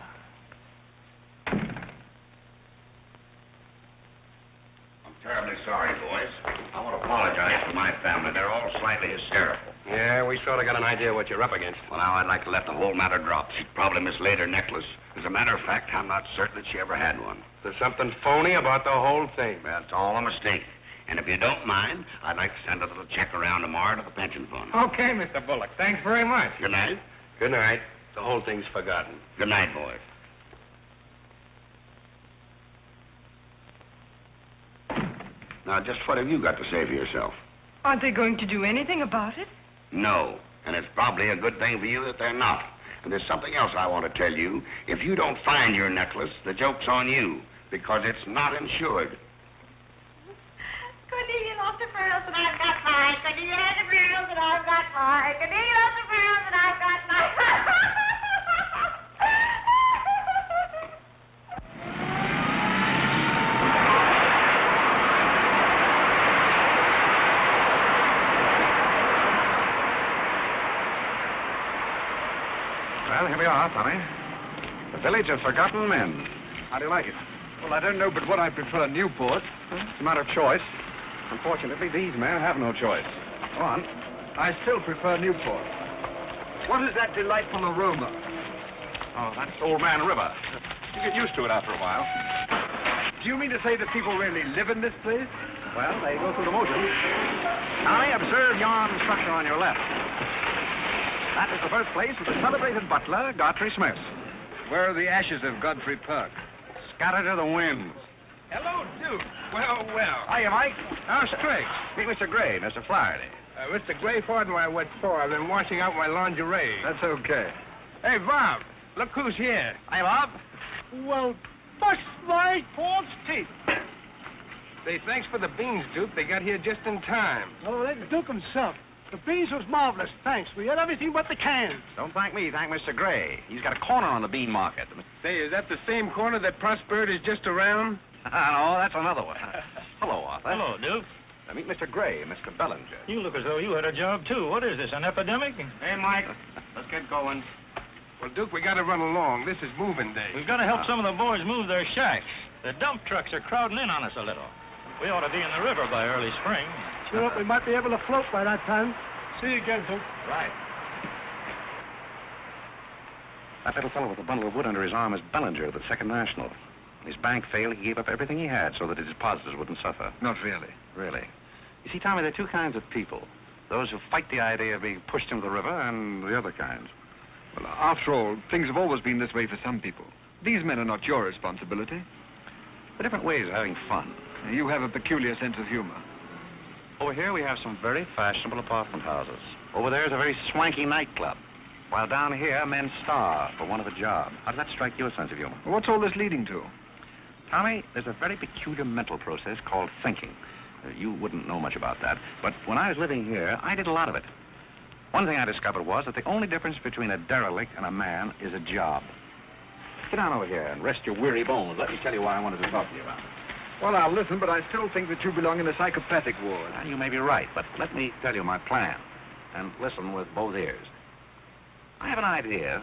Speaker 5: I'm terribly sorry, boys. I want to apologize to my family. They're all slightly hysterical.
Speaker 1: Yeah, we sort of got an idea what you're up against.
Speaker 5: Well, now, I'd like to let the whole matter drop. She probably mislaid her necklace. As a matter of fact, I'm not certain that she ever had one.
Speaker 1: There's something phony about the whole thing.
Speaker 5: Well, it's all a mistake. And if you don't mind, I'd like to send a little check around tomorrow to the pension fund.
Speaker 1: Okay, Mr. Bullock. Thanks very much.
Speaker 5: Good night.
Speaker 1: Good night. The whole thing's forgotten.
Speaker 5: Good night, boys. Now, just what have you got to say for yourself?
Speaker 11: Aren't they going to do anything about it?
Speaker 5: No. And it's probably a good thing for you that they're not. And there's something else I want to tell you. If you don't find your necklace, the joke's on you, because it's not insured.
Speaker 3: Cornelia lost her pearls and I've got mine. Cornelia has her pearls and I've got mine. Cornelia lost her pearls and I've got mine.
Speaker 2: Well, here we are, Tommy. The Village of Forgotten Men. How do you like it?
Speaker 6: Well, I don't know but what I prefer Newport.
Speaker 2: It's a matter of choice. Unfortunately, these men have no choice. Go on.
Speaker 6: I still prefer Newport. What is that delightful aroma?
Speaker 2: Oh, that's Old Man River. You get used to it after a while.
Speaker 6: Do you mean to say that people really live in this place?
Speaker 2: Well, they go through the motions. Tommy, observe yon structure on your left. That is the birthplace of the celebrated butler, Godfrey Smith.
Speaker 6: Where are the ashes of Godfrey Park?
Speaker 2: Scattered to the winds.
Speaker 1: Hello, Duke. Well, well.
Speaker 2: Hiya, Mike.
Speaker 1: How's tricks?
Speaker 2: Meet Mr. Gray, Mr. Flaherty.
Speaker 1: Mr. Gray, pardon my what for. I've been washing out my lingerie.
Speaker 6: That's okay.
Speaker 1: Hey, Bob, look who's here.
Speaker 2: Hi, Bob.
Speaker 13: Well, bust my false teeth.
Speaker 1: Say, thanks for the beans, Duke. They got here just in time.
Speaker 13: Oh, that Duke himself. The beans was marvelous, thanks. We had everything but the cans.
Speaker 2: Don't thank me, thank Mr. Gray. He's got a corner on the bean market.
Speaker 1: Say, is that the same corner that Prosperity is just around?
Speaker 2: No, that's another one. Hello, Arthur.
Speaker 7: Hello, Duke.
Speaker 2: Meet Mr. Gray, Mr. Bellinger.
Speaker 7: You look as though you had a job, too. What is this, an epidemic?
Speaker 1: Hey, Mike, let's get going. Well, Duke, we got to run along. This is moving day.
Speaker 7: We've got to help some of the boys move their shacks. The dump trucks are crowding in on us a little. We ought to be in the river by early spring.
Speaker 13: Sure hope we might be able to float by that time. See you again, Duke.
Speaker 2: Right. That little fellow with the bundle of wood under his arm is Bellinger of the Second National. His bank failed. He gave up everything he had so that his depositors wouldn't suffer.
Speaker 6: Not really.
Speaker 2: Really. You see, Tommy, there are two kinds of people. Those who fight the idea of being pushed into the river and the other kinds.
Speaker 6: Well, after all, things have always been this way for some people. These men are not your responsibility.
Speaker 2: They're different ways of having fun.
Speaker 6: You have a peculiar sense of humor.
Speaker 2: Over here we have some very fashionable apartment houses. Over there is a very swanky nightclub. While down here, men starve for want of a job. How does that strike you, a sense of humor?
Speaker 6: What's all this leading to?
Speaker 2: Tommy, there's a very peculiar mental process called thinking. You wouldn't know much about that, but when I was living here, I did a lot of it. One thing I discovered was that the only difference between a derelict and a man is a job. Sit down over here and rest your weary bones. Let me tell you why I wanted to talk to you about it.
Speaker 6: Well, I'll listen, but I still think that you belong in the psychopathic ward.
Speaker 2: You may be right, but let me tell you my plan. And listen with both ears. I have an idea.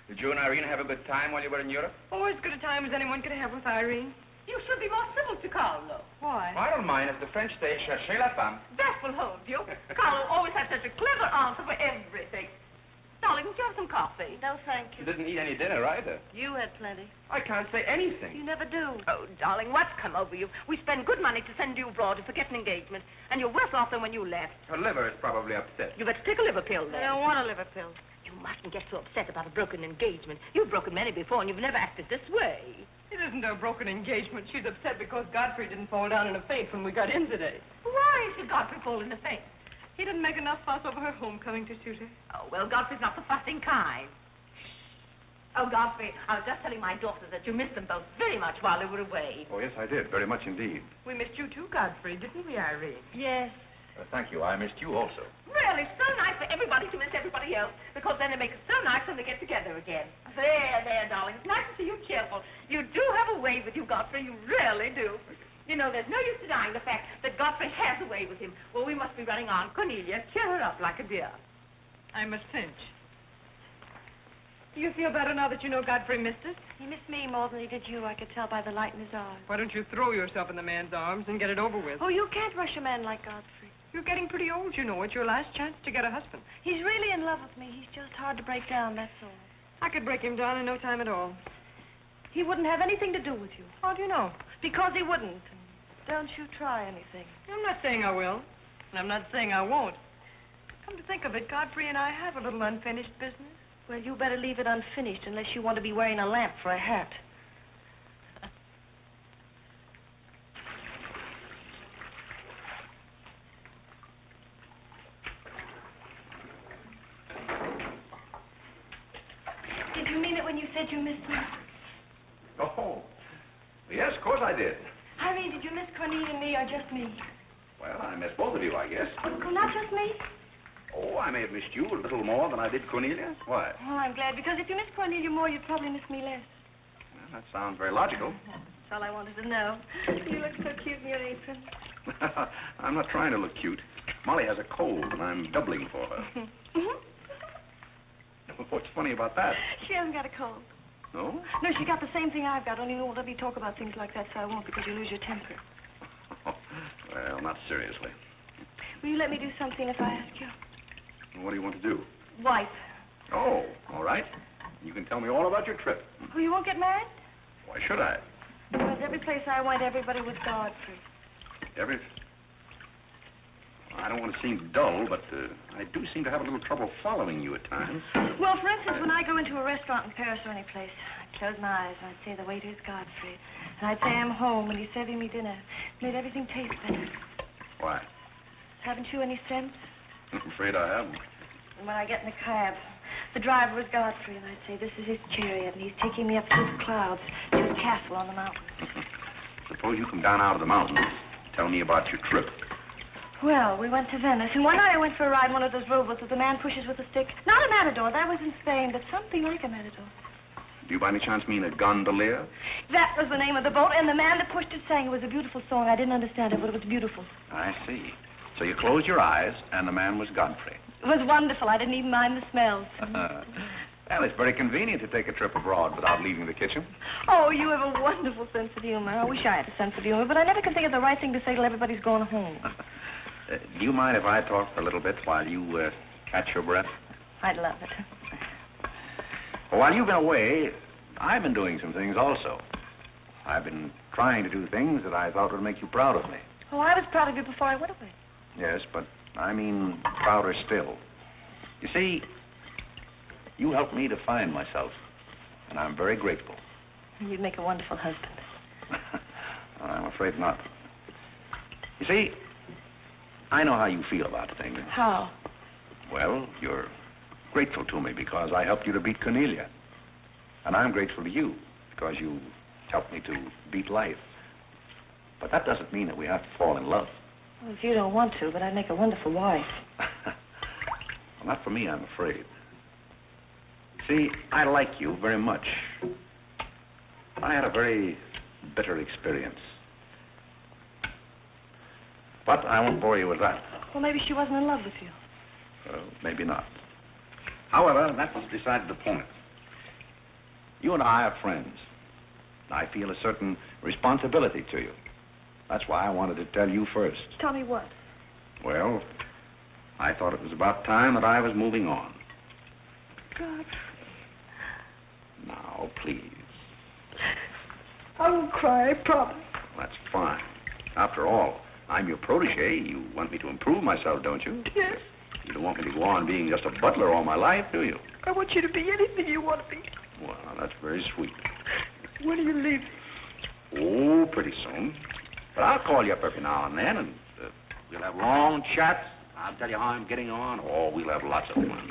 Speaker 12: Did you and Irene have a good time while you were in Europe?
Speaker 11: Oh, as good a time as anyone could have with Irene.
Speaker 3: You should be more civil to Carlo.
Speaker 11: Why?
Speaker 12: I don't mind if the French say cherchez la femme.
Speaker 3: That will hold you. Carlo always has such a clever answer for everything. Darling, would you have some coffee?
Speaker 4: No, thank
Speaker 12: You
Speaker 4: you.
Speaker 12: didn't eat any dinner either.
Speaker 4: You had plenty.
Speaker 12: I can't say anything.
Speaker 4: You never do.
Speaker 3: Oh, darling, what's come over you? We spend good money to send you abroad to forget an engagement, and you're worse off than when you left.
Speaker 12: Her liver is probably upset.
Speaker 3: You better take a liver pill then.
Speaker 4: I don't want a liver pill.
Speaker 3: You mustn't get so upset about a broken engagement. You've broken many before, and you've never acted this way.
Speaker 11: It isn't a broken engagement. She's upset because Godfrey didn't fall down in a faint when we got in today.
Speaker 3: Why should Godfrey fall in a faint?
Speaker 11: He didn't make enough fuss over her homecoming to suit her.
Speaker 3: Oh, well, Godfrey's not the fussing kind. Oh, Godfrey, I was just telling my daughters that you missed them both very much while they were away.
Speaker 2: Oh, yes, I did. Very much indeed.
Speaker 11: We missed you too, Godfrey, didn't we, Irene?
Speaker 4: Yes.
Speaker 2: Thank you. I missed you also.
Speaker 3: Really, so nice for everybody to miss everybody else, because then it makes it so nice when they get together again. There, darling. It's nice to see you cheerful. You do have a way with you, Godfrey. You really do. You know, there's no use denying the fact that Godfrey has a way with him. Well, we must be running on. Cornelia, cheer her up like a dear.
Speaker 11: I must pinch. Do you feel better now that you know Godfrey missed us?
Speaker 4: He missed me more than he did you. I could tell by the light in his eyes.
Speaker 11: Why don't you throw yourself in the man's arms and get it over with?
Speaker 4: Oh, you can't rush a man like Godfrey.
Speaker 11: You're getting pretty old, you know. It's your last chance to get a husband.
Speaker 4: He's really in love with me. He's just hard to break down, that's all.
Speaker 11: I could break him down in no time at all.
Speaker 4: He wouldn't have anything to do with you.
Speaker 11: How do you know?
Speaker 4: Because he wouldn't. Don't you try anything.
Speaker 11: I'm not saying I will, and I'm not saying I won't. Come to think of it, Godfrey and I have a little unfinished business.
Speaker 4: Well, you better leave it unfinished unless you want to be wearing a lamp for a hat. Did you mean it when you said you missed me?
Speaker 2: Oh, yes, of course I did.
Speaker 4: Irene, did you miss Cornelia and me or just me?
Speaker 2: Well, I missed both of you, I guess.
Speaker 4: Oh, not just me?
Speaker 2: Oh, I may have missed you a little more than I did Cornelia. Why?
Speaker 4: Oh, I'm glad, because if you miss Cornelia more, you'd probably miss me less.
Speaker 2: Well, that sounds very logical.
Speaker 4: That's all I wanted to know. You look so cute in your apron.
Speaker 2: I'm not trying to look cute. Molly has a cold, and I'm doubling for her. What's funny about that?
Speaker 4: She hasn't got a cold.
Speaker 2: No?
Speaker 4: No, she got the same thing I've got, only you won't let me talk about things like that, so I won't, because you lose your temper.
Speaker 2: Well, not seriously.
Speaker 4: Will you let me do something if I ask you?
Speaker 2: What do you want to do?
Speaker 4: Wife.
Speaker 2: Oh, all right. You can tell me all about your trip.
Speaker 4: Oh, you won't get married?
Speaker 2: Why should I?
Speaker 4: Because every place I went, everybody was Godfrey.
Speaker 2: I don't want to seem dull, but I do seem to have a little trouble following you at times.
Speaker 4: Well, for instance, when I go into a restaurant in Paris or any place, I'd close my eyes and I'd say the waiter's Godfrey. And I'd say I'm home and he's serving me dinner. Made everything taste better.
Speaker 2: Why?
Speaker 4: Haven't you any sense?
Speaker 2: I'm afraid I haven't.
Speaker 4: And when I get in the cab, the driver was Godfrey, and I'd say, this is his chariot, and he's taking me up through the clouds to his castle on the mountains.
Speaker 2: Suppose you come down out of the mountains. Tell me about your trip.
Speaker 4: Well, we went to Venice, and one night I went for a ride in one of those rowboats that the man pushes with a stick. Not a matador, that was in Spain, but something like a matador.
Speaker 2: Do you by any chance mean a gondolier?
Speaker 4: That was the name of the boat, and the man that pushed it sang. It was a beautiful song. I didn't understand it, but it was beautiful.
Speaker 2: I see. So you closed your eyes, and the man was Godfrey.
Speaker 4: It was wonderful. I didn't even mind the smells.
Speaker 2: Well, it's very convenient to take a trip abroad without leaving the kitchen.
Speaker 4: Oh, you have a wonderful sense of humor. I wish I had a sense of humor, but I never can think of the right thing to say till everybody's gone home.
Speaker 2: Do you mind if I talk for a little bit while you catch your breath?
Speaker 4: I'd love it.
Speaker 2: Well, while you've been away, I've been doing some things also. I've been trying to do things that I thought would make you proud of me.
Speaker 4: Oh, I was proud of you before I went away.
Speaker 2: Yes, but I mean prouder still. You see, you helped me to find myself, and I'm very grateful.
Speaker 4: You'd make a wonderful husband.
Speaker 2: I'm afraid not. You see, I know how you feel about things.
Speaker 4: How?
Speaker 2: Well, you're grateful to me because I helped you to beat Cornelia. And I'm grateful to you because you helped me to beat life. But that doesn't mean that we have to fall in love.
Speaker 4: Well, if you don't want to, but I'd make a wonderful wife.
Speaker 2: Well, not for me, I'm afraid. See, I like you very much. I had a very bitter experience. But I won't bore you with that.
Speaker 4: Well, maybe she wasn't in love with you.
Speaker 2: Maybe not. However, that's beside the point. You and I are friends. I feel a certain responsibility to you. That's why I wanted to tell you first.
Speaker 4: Tell me what?
Speaker 2: Well, I thought it was about time that I was moving on.
Speaker 4: God.
Speaker 2: Now, please.
Speaker 4: I won't cry, I promise.
Speaker 2: That's fine. After all, I'm your protege. You want me to improve myself, don't you?
Speaker 4: Yes.
Speaker 2: You don't want me to go on being just a butler all my life, do you?
Speaker 4: I want you to be anything you want to be.
Speaker 2: Well, that's very sweet.
Speaker 4: When are you leaving?
Speaker 2: Oh, pretty soon. But I'll call you up every now and then, and we'll have long chats. I'll tell you how I'm getting on. Oh, we'll have lots of fun.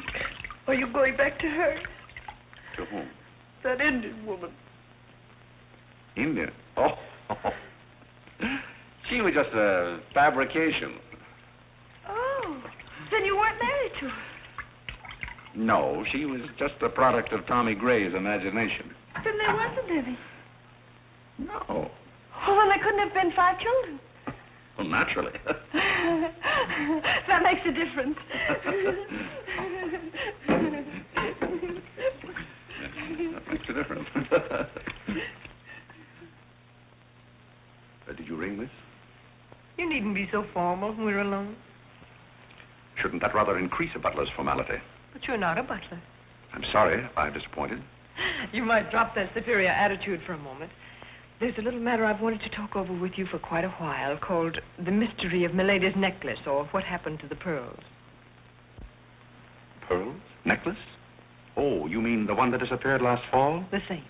Speaker 4: Are you going back to her?
Speaker 2: To whom?
Speaker 11: That Indian woman.
Speaker 2: Indian? Oh. She was just a fabrication.
Speaker 4: Oh, then you weren't married to her.
Speaker 2: No, she was just the product of Tommy Gray's imagination.
Speaker 4: Then there wasn't any.
Speaker 2: No.
Speaker 4: Oh, well, there couldn't have been 5 children.
Speaker 2: Well, naturally.
Speaker 4: That makes a difference.
Speaker 2: That makes a difference. Did you ring, miss?
Speaker 11: You needn't be so formal when we're alone.
Speaker 2: Shouldn't that rather increase a butler's formality?
Speaker 11: But you're not a butler.
Speaker 2: I'm sorry if I've disappointed.
Speaker 11: You might drop that superior attitude for a moment. There's a little matter I've wanted to talk over with you for quite a while, called The Mystery of Milady's Necklace, or What Happened to the Pearls.
Speaker 2: Pearls? Necklace? Oh, you mean the one that disappeared last fall?
Speaker 11: The same.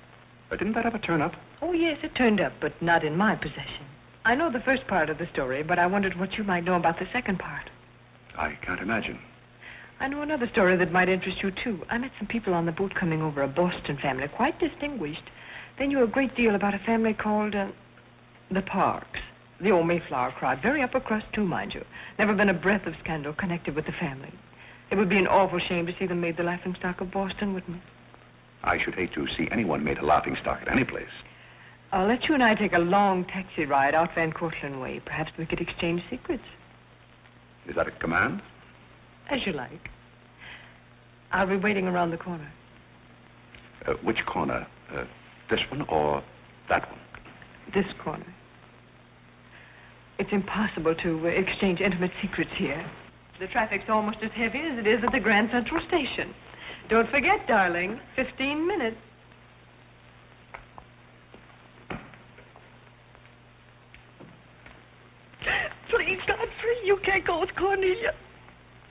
Speaker 2: Didn't that ever turn up?
Speaker 11: Oh, yes, it turned up, but not in my possession. I know the first part of the story, but I wondered what you might know about the second part.
Speaker 2: I can't imagine.
Speaker 11: I know another story that might interest you, too. I met some people on the boat coming over, a Boston family, quite distinguished. They knew a great deal about a family called, the Parks. The old Mayflower crowd, very upper crust, too, mind you. Never been a breath of scandal connected with the family. It would be an awful shame to see them made the laughingstock of Boston, wouldn't it?
Speaker 2: I should hate to see anyone made a laughingstock at any place.
Speaker 11: I'll let you and I take a long taxi ride out Van Cortlandt way. Perhaps we could exchange secrets.
Speaker 2: Is that a command?
Speaker 11: As you like. I'll be waiting around the corner.
Speaker 2: Which corner? This one or that one?
Speaker 11: This corner. It's impossible to exchange intimate secrets here. The traffic's almost as heavy as it is at the Grand Central Station. Don't forget, darling, 15 minutes. Please, Godfrey, you can't go with Cornelia.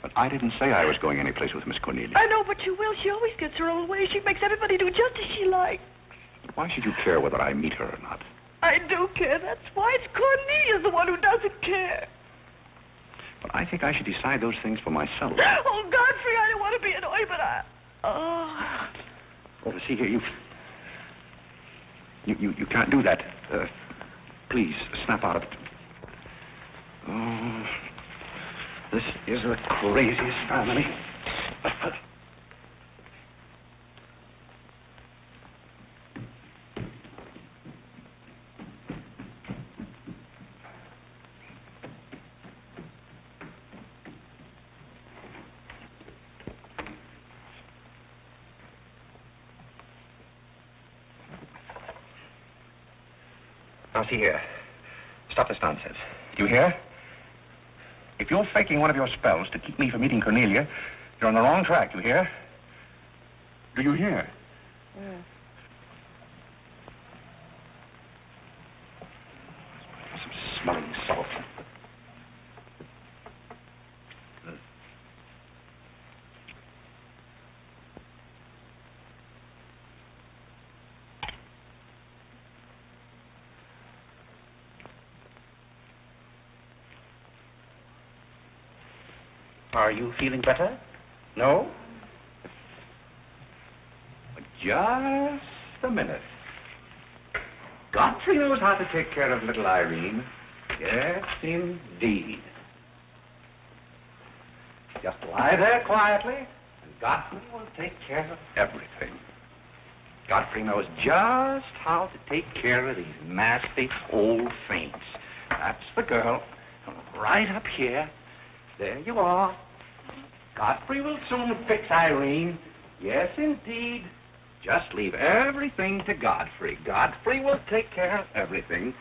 Speaker 2: But I didn't say I was going anyplace with Miss Cornelia.
Speaker 11: I know, but you will. She always gets her own way. She makes everybody do just as she likes.
Speaker 2: Why should you care whether I meet her or not?
Speaker 11: I do care. That's why. It's Cornelia's the one who doesn't care.
Speaker 2: But I think I should decide those things for myself.
Speaker 11: Oh, Godfrey, I don't want to be annoyed, but I...
Speaker 2: Oh, see here, you can't do that. Please, snap out of it. Oh, this is the craziest family. Now, see here. Stop this nonsense. You hear? If you're faking one of your spells to keep me from meeting Cornelia, you're on the wrong track, you hear? Do you hear?
Speaker 11: Yeah.
Speaker 2: Some smelling salt. Are you feeling better? No? Just a minute. Godfrey knows how to take care of little Irene. Yes, indeed. Just lie there quietly, and Godfrey will take care of everything. Godfrey knows just how to take care of these nasty old faints. That's the girl. Right up here. There you are. Godfrey will soon fix Irene. Yes, indeed. Just leave everything to Godfrey. Godfrey will take care of everything.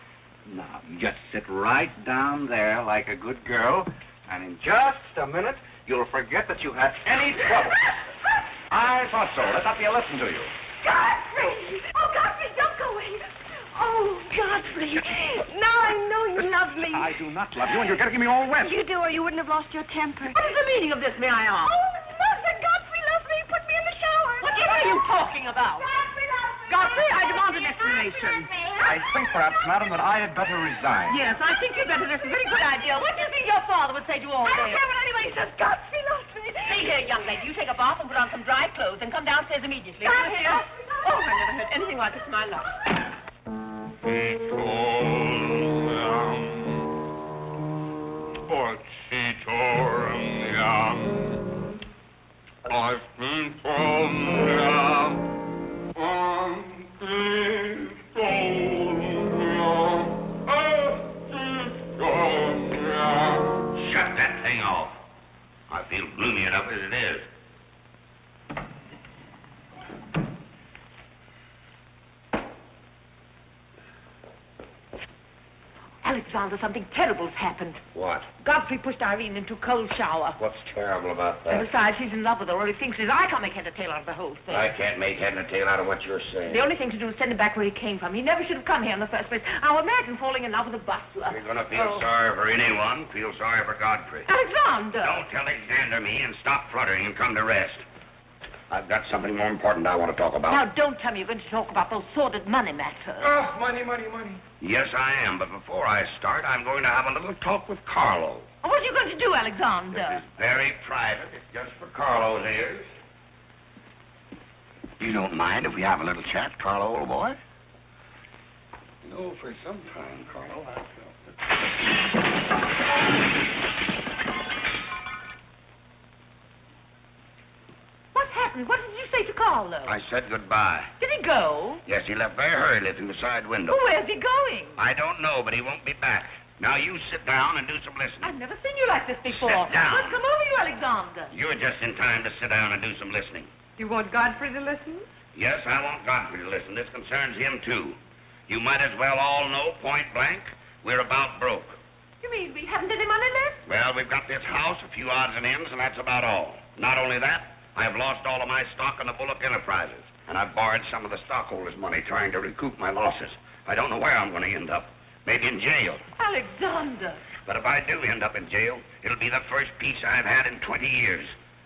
Speaker 2: Now, you just sit right down there like a good girl, and in just a minute, you'll forget that you had any trouble. I thought so. Let not be a lesson to you.
Speaker 4: Godfrey! Oh, Godfrey, don't go away. Oh, Godfrey. Now I know you love me.
Speaker 2: I do not love you, and you're getting me all wet.
Speaker 4: You do, or you wouldn't have lost your temper.
Speaker 3: What is the meaning of this, may I ask?
Speaker 4: Oh, Mother, Godfrey loves me. Put me in the shower.
Speaker 3: What are you talking about?
Speaker 4: Godfrey loves me.
Speaker 3: Godfrey, I demand an explanation.
Speaker 2: I think perhaps, madam, that I had better resign.
Speaker 3: Yes, I think you'd better. That's a very good idea. What do you think your father would say to all
Speaker 4: I
Speaker 3: this?
Speaker 4: don't care what anybody says. Godfrey loves me.
Speaker 3: See here, young lady, you take a bath and put on some dry clothes and come downstairs immediately.
Speaker 4: Godfrey
Speaker 3: You hear?
Speaker 4: loves me.
Speaker 3: Oh, I never heard anything like this in my life.
Speaker 16: I've been
Speaker 5: Shut that thing off. I feel gloomy enough as it is.
Speaker 3: Alexander, something terrible's happened.
Speaker 5: What?
Speaker 3: Godfrey pushed Irene into a cold shower.
Speaker 5: What's terrible about
Speaker 3: And
Speaker 5: that?
Speaker 3: besides, he's in love with her, or he thinks he is. I can't make head or tail out of the whole thing.
Speaker 5: I can't make head and tail out of what you're saying.
Speaker 3: The only thing to do is send him back where he came from. He never should have come here in the first place. Now imagine falling in love with a butler.
Speaker 5: You're going to feel sorry for anyone. Feel sorry for Godfrey.
Speaker 3: Alexander!
Speaker 5: Don't Alexander me and stop fluttering and come to rest. I've got something more important I want to talk about.
Speaker 3: Now, don't tell me you're going to talk about those sordid money matters.
Speaker 13: Oh, money, money, money.
Speaker 5: Yes, I am, but before I start, I'm going to have a little talk with Carlo.
Speaker 3: What are you going to do, Alexander?
Speaker 5: This is very private. It's just for Carlo's ears. You don't mind if we have a little chat, Carlo, old boy?
Speaker 13: You know, for some time, Carlo, I've felt that...
Speaker 3: What's happened? What did you say to Carlo?
Speaker 5: I said goodbye.
Speaker 3: Did he go?
Speaker 5: Yes, he left very hurriedly through the side window.
Speaker 3: Well, where's he going?
Speaker 5: I don't know, but he won't be back. Now, you sit down and do some listening.
Speaker 3: I've never seen you like this before.
Speaker 5: Sit down.
Speaker 3: What's come over you, Alexander?
Speaker 5: You're just in time to sit down and do some listening.
Speaker 11: You want Godfrey to listen?
Speaker 5: Yes, I want Godfrey to listen. This concerns him, too. You might as well all know, point blank, we're about broke.
Speaker 3: You mean we haven't any money left?
Speaker 5: Well, we've got this house, a few odds and ends, and that's about all. Not only that, I've lost all of my stock in the Bullock Enterprises, and I've borrowed some of the stockholders' money trying to recoup my losses. I don't know where I'm going to end up. Maybe in jail.
Speaker 3: Alexander!
Speaker 5: But if I do end up in jail, it'll be the first peace I've had in 20 years.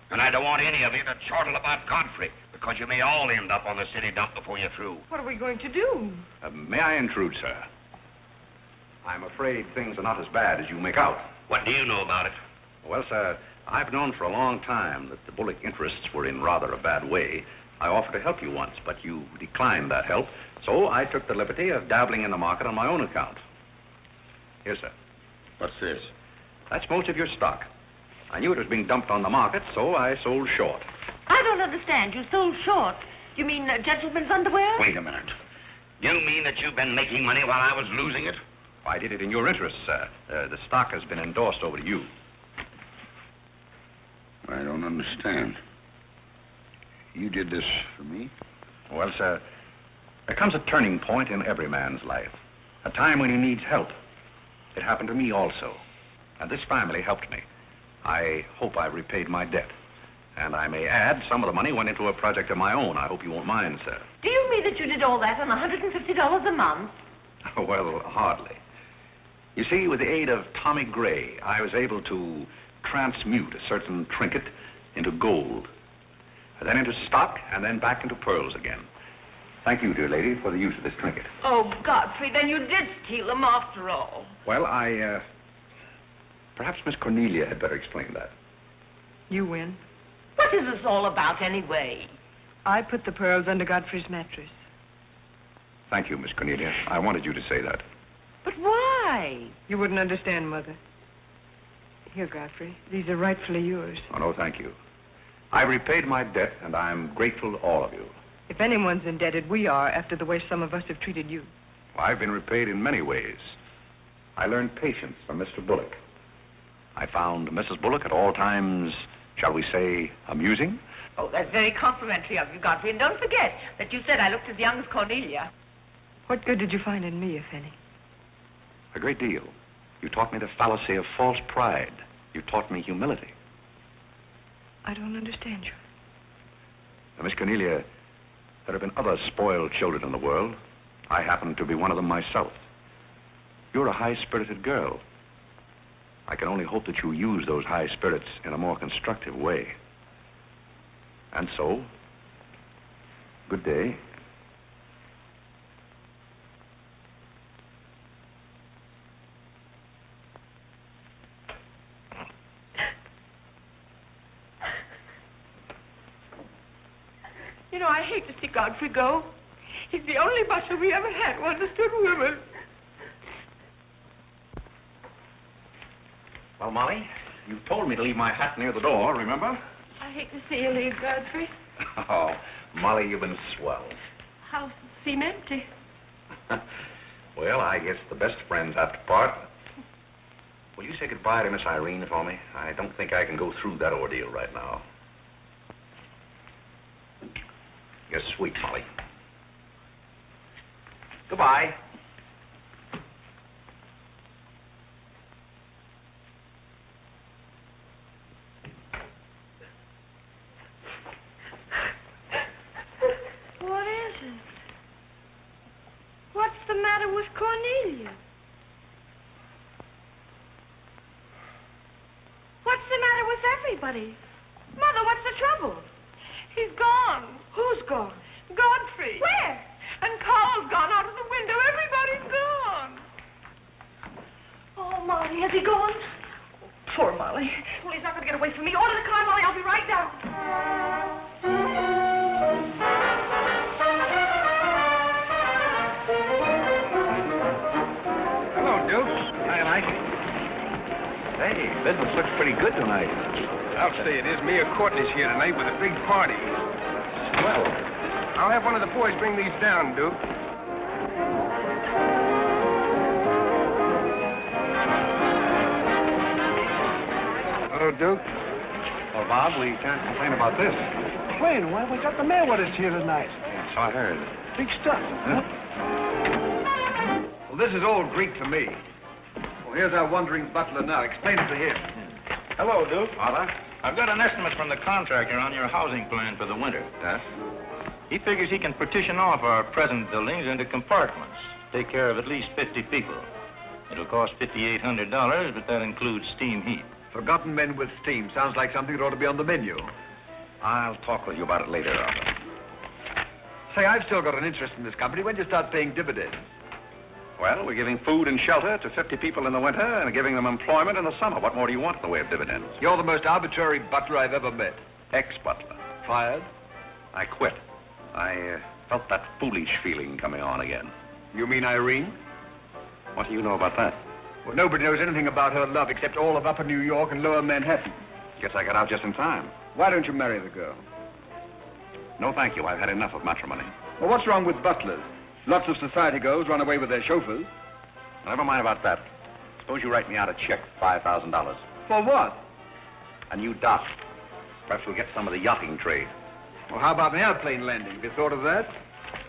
Speaker 5: And I don't want any of you to chortle about Godfrey, because you may all end up on the city dump before you're through.
Speaker 11: What are we going to do?
Speaker 2: May I intrude, sir? I'm afraid things are not as bad as you make out.
Speaker 5: What do you know about it?
Speaker 2: Well, sir, I've known for a long time that the Bullock interests were in rather a bad way. I offered to help you once, but you declined that help, so I took the liberty of dabbling in the market on my own account. Here, sir.
Speaker 5: What's this?
Speaker 2: That's most of your stock. I knew it was being dumped on the market, so I sold short.
Speaker 3: I don't understand. You sold short. You mean gentlemen's underwear?
Speaker 5: Wait a minute. You mean that you've been making money while I was losing it?
Speaker 2: I did it in your interest, sir. The stock has been endorsed over to you.
Speaker 5: I don't understand. You did this for me?
Speaker 2: Well, sir, there comes a turning point in every man's life. A time when he needs help. It happened to me also. And this family helped me. I hope I've repaid my debt. And I may add, some of the money went into a project of my own. I hope you won't mind, sir.
Speaker 3: Do you mean that you did all that on $150 a month?
Speaker 2: Well, hardly. You see, with the aid of Tommy Gray, I was able to transmute a certain trinket into gold, and then into stock, and then back into pearls again. Thank you, dear lady, for the use of this trinket.
Speaker 3: Oh, Godfrey, then you did steal them after all.
Speaker 2: Well, perhaps Miss Cornelia had better explain that.
Speaker 11: You win.
Speaker 3: What is this all about, anyway?
Speaker 11: I put the pearls under Godfrey's mattress.
Speaker 2: Thank you, Miss Cornelia. I wanted you to say that.
Speaker 3: But why?
Speaker 11: You wouldn't understand, Mother. Here, Godfrey. These are rightfully yours.
Speaker 2: Oh, no, thank you. I repaid my debt, and I'm grateful to all of you.
Speaker 11: If anyone's indebted, we are, after the way some of us have treated you.
Speaker 2: Well, I've been repaid in many ways. I learned patience from Mr. Bullock. I found Mrs. Bullock at all times, shall we say, amusing.
Speaker 3: Oh, that's very complimentary of you, Godfrey. And don't forget that you said I looked as young as Cornelia.
Speaker 11: What good did you find in me, if any?
Speaker 2: A great deal. You taught me the fallacy of false pride. You taught me humility.
Speaker 11: I don't understand you.
Speaker 2: Now, Miss Cornelia, there have been other spoiled children in the world. I happen to be one of them myself. You're a high-spirited girl. I can only hope that you use those high spirits in a more constructive way. And so, good day.
Speaker 3: You know, I hate to see Godfrey go. He's the only butler we ever had who understood women.
Speaker 2: Well, Molly, you told me to leave my hat near the door, remember?
Speaker 3: I hate to see you leave, Godfrey.
Speaker 2: Oh, Molly, you've been swell.
Speaker 3: House seem empty.
Speaker 2: Well, I guess the best friends have to part. Will you say goodbye to Miss Irene for me? I don't think I can go through that ordeal right now. You're sweet, Molly. Goodbye.
Speaker 4: What is it? What's the matter with Cornelia? What's the matter with everybody? Mother, what's the trouble?
Speaker 3: He's gone.
Speaker 4: Who's gone?
Speaker 3: Godfrey.
Speaker 4: Where?
Speaker 3: And Carl's gone out of the window. Everybody's gone.
Speaker 4: Oh, Molly, has he gone? Poor Molly. Well, he's not going to get away from me. Order the car, Molly. I'll be right down.
Speaker 1: Hello, Duke.
Speaker 2: Hi, Mike. Hey, business looks pretty good tonight.
Speaker 1: I'll say it is. Me and Courtney's here tonight with a big party.
Speaker 2: Well,
Speaker 1: I'll have one of the boys bring these down, Duke. Hello, Duke.
Speaker 2: well, Bob, we can't complain about this.
Speaker 14: Complain? Why, we got the mayor with us here tonight.
Speaker 2: So I heard.
Speaker 14: Big stuff.
Speaker 2: Huh?
Speaker 6: Well, this is all Greek to me. Well, here's our wandering butler now. Explain it to him.
Speaker 7: Hello, Duke.
Speaker 2: Father?
Speaker 7: I've got an estimate from the contractor on your housing plan for the winter.
Speaker 2: Yes?
Speaker 7: He figures he can partition off our present buildings into compartments, take care of at least 50 people. It'll cost $5,800, but that includes steam heat.
Speaker 6: Forgotten men with steam. Sounds like something that ought to be on the menu.
Speaker 2: I'll talk with you about it later, Arthur.
Speaker 6: Say, I've still got an interest in this company. When do you start paying dividends?
Speaker 2: Well, we're giving food and shelter to 50 people in the winter and giving them employment in the summer. What more do you want in the way of dividends?
Speaker 6: You're the most arbitrary butler I've ever met.
Speaker 2: Ex-butler.
Speaker 6: Fired?
Speaker 2: I quit. I felt that foolish feeling coming on again.
Speaker 6: You mean Irene?
Speaker 2: What do you know about that?
Speaker 6: Well, nobody knows anything about her love except all of Upper New York and Lower Manhattan.
Speaker 2: Guess I got out just in time.
Speaker 6: Why don't you marry the girl?
Speaker 2: No, thank you. I've had enough of matrimony.
Speaker 6: Well, what's wrong with butlers? Lots of society girls run away with their chauffeurs.
Speaker 2: Never mind about that. Suppose you write me out a check for $5,000.
Speaker 6: For what?
Speaker 2: A new dock. Perhaps we'll get some of the yachting trade.
Speaker 6: Well, how about an airplane landing? Have you thought of that?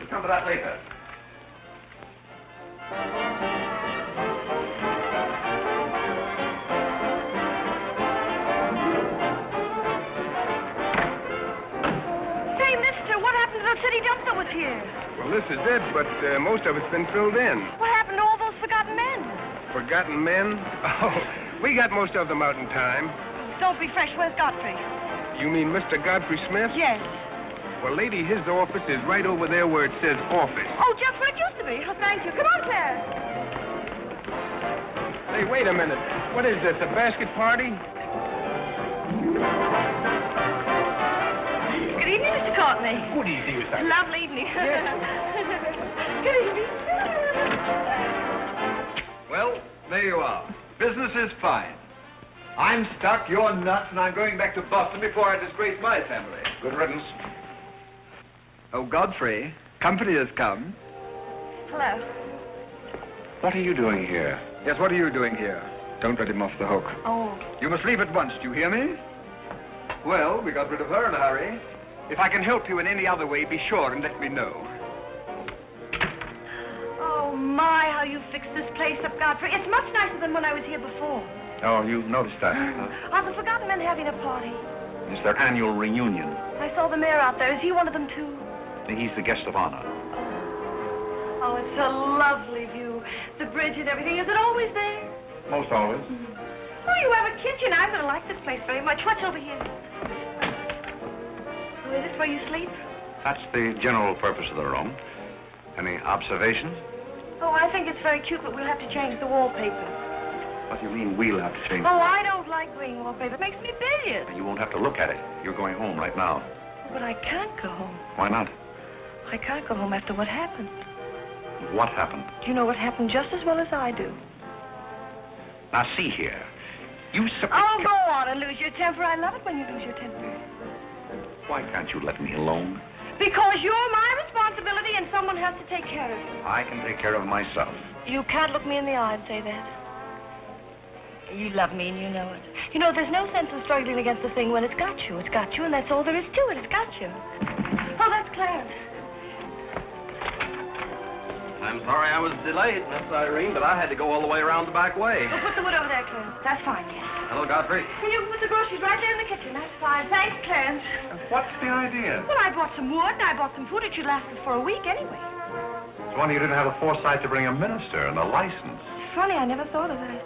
Speaker 2: We'll come to that later.
Speaker 4: Say, mister, what happened to the city dump that was here?
Speaker 1: Well, this is it, but most of it's been filled in.
Speaker 4: What happened to all those forgotten men?
Speaker 1: Forgotten men? Oh, we got most of them out in time.
Speaker 4: Don't be fresh. Where's Godfrey?
Speaker 1: You mean Mr. Godfrey Smith?
Speaker 4: Yes.
Speaker 1: Well, lady, his office is right over there where it says office.
Speaker 4: Oh, just where it used to be. Oh, thank you. Come on, Claire.
Speaker 1: Hey, wait a minute. What is this, a basket party?
Speaker 4: Good evening, Mr. Courtney.
Speaker 14: Good evening, Miss Irene.
Speaker 4: Lovely evening. Good evening.
Speaker 6: Well, there you are. Business is fine. I'm stuck, you're nuts, and I'm going back to Boston before I disgrace my family.
Speaker 2: Good riddance.
Speaker 6: Oh, Godfrey, company has come.
Speaker 4: Hello.
Speaker 2: What are you doing here?
Speaker 6: Yes, what are you doing here? Don't let him off the hook.
Speaker 4: Oh.
Speaker 6: You must leave at once, do you hear me? Well, we got rid of her in a hurry. If I can help you in any other way, be sure and let me know.
Speaker 4: Oh, my, how you fixed this place up, Godfrey. It's much nicer than when I was here before.
Speaker 2: Oh, you noticed that, huh?
Speaker 4: Are the forgotten men having a party?
Speaker 2: It's their annual reunion.
Speaker 4: I saw the mayor out there. Is he one of them, too?
Speaker 2: He's the guest of honor.
Speaker 4: Oh, it's a lovely view. The bridge and everything. Is it always there?
Speaker 2: Most always.
Speaker 4: Oh, you have a kitchen. I'm going to like this place very much. What's over here? Oh, is this where you sleep?
Speaker 2: That's the general purpose of the room. Any observations?
Speaker 4: Oh, I think it's very cute, but we'll have to change the wallpaper.
Speaker 2: What do you mean we'll have to change?
Speaker 4: Oh, I don't like green wallpaper. It makes me bilious.
Speaker 2: You won't have to look at it. You're going home right now.
Speaker 4: But I can't go home.
Speaker 2: Why not?
Speaker 4: I can't go home after what happened.
Speaker 2: What happened?
Speaker 4: You know what happened just as well as I do.
Speaker 2: Now, see here. You
Speaker 4: Oh, go on and lose your temper. I love it when you lose your temper.
Speaker 2: Why can't you let me alone?
Speaker 4: Because you're my responsibility and someone has to take care of you.
Speaker 2: I can take care of myself.
Speaker 4: You can't look me in the eye and say that. You love me and you know it. You know, there's no sense in struggling against a thing when it's got you. It's got you, and that's all there is to it. It's got you. Oh, that's Clarence.
Speaker 10: I'm sorry I was delayed, Miss Irene, but I had to go all the way around the back way.
Speaker 4: Well, put the wood over there, Clarence. That's fine, yes.
Speaker 10: Hello, Godfrey.
Speaker 4: And you can put the groceries right there in the kitchen. That's fine. Thanks, Clarence.
Speaker 14: What's the idea?
Speaker 4: Well, I bought some wood, and I bought some food. It should last us for a week anyway.
Speaker 14: It's wonder you didn't have the foresight to bring a minister and a license.
Speaker 4: It's funny, I never thought of that.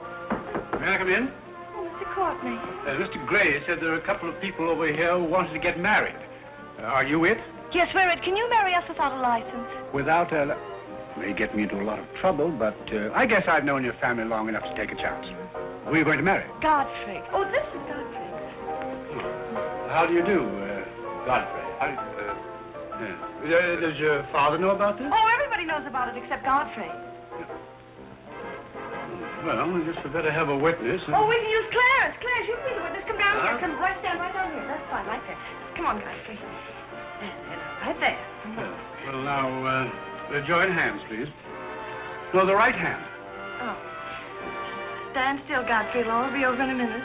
Speaker 14: May I come in?
Speaker 4: Oh, Mr. Courtney.
Speaker 14: Mr. Gray said there are a couple of people over here who wanted to get married. Are you it?
Speaker 4: Yes, we're it. Can you marry us without a license?
Speaker 14: Without a... May get me into a lot of trouble, but I guess I've known your family long enough to take a chance. Who are you going to marry?
Speaker 4: Godfrey. Oh, this is Godfrey.
Speaker 14: How do you do, Godfrey? Does your father know about this?
Speaker 4: Oh, everybody knows about it except Godfrey.
Speaker 14: Well, I guess we better have a witness.
Speaker 4: Oh, we can use Clarence. Clarence, you can be the witness. Come down here. Come right stand right down here. That's fine, right there. Come on, Godfrey. Right there.
Speaker 14: Well, now, join hands, please. No, the right hand.
Speaker 4: Oh. Stand still, Godfrey. It'll all be over in a minute.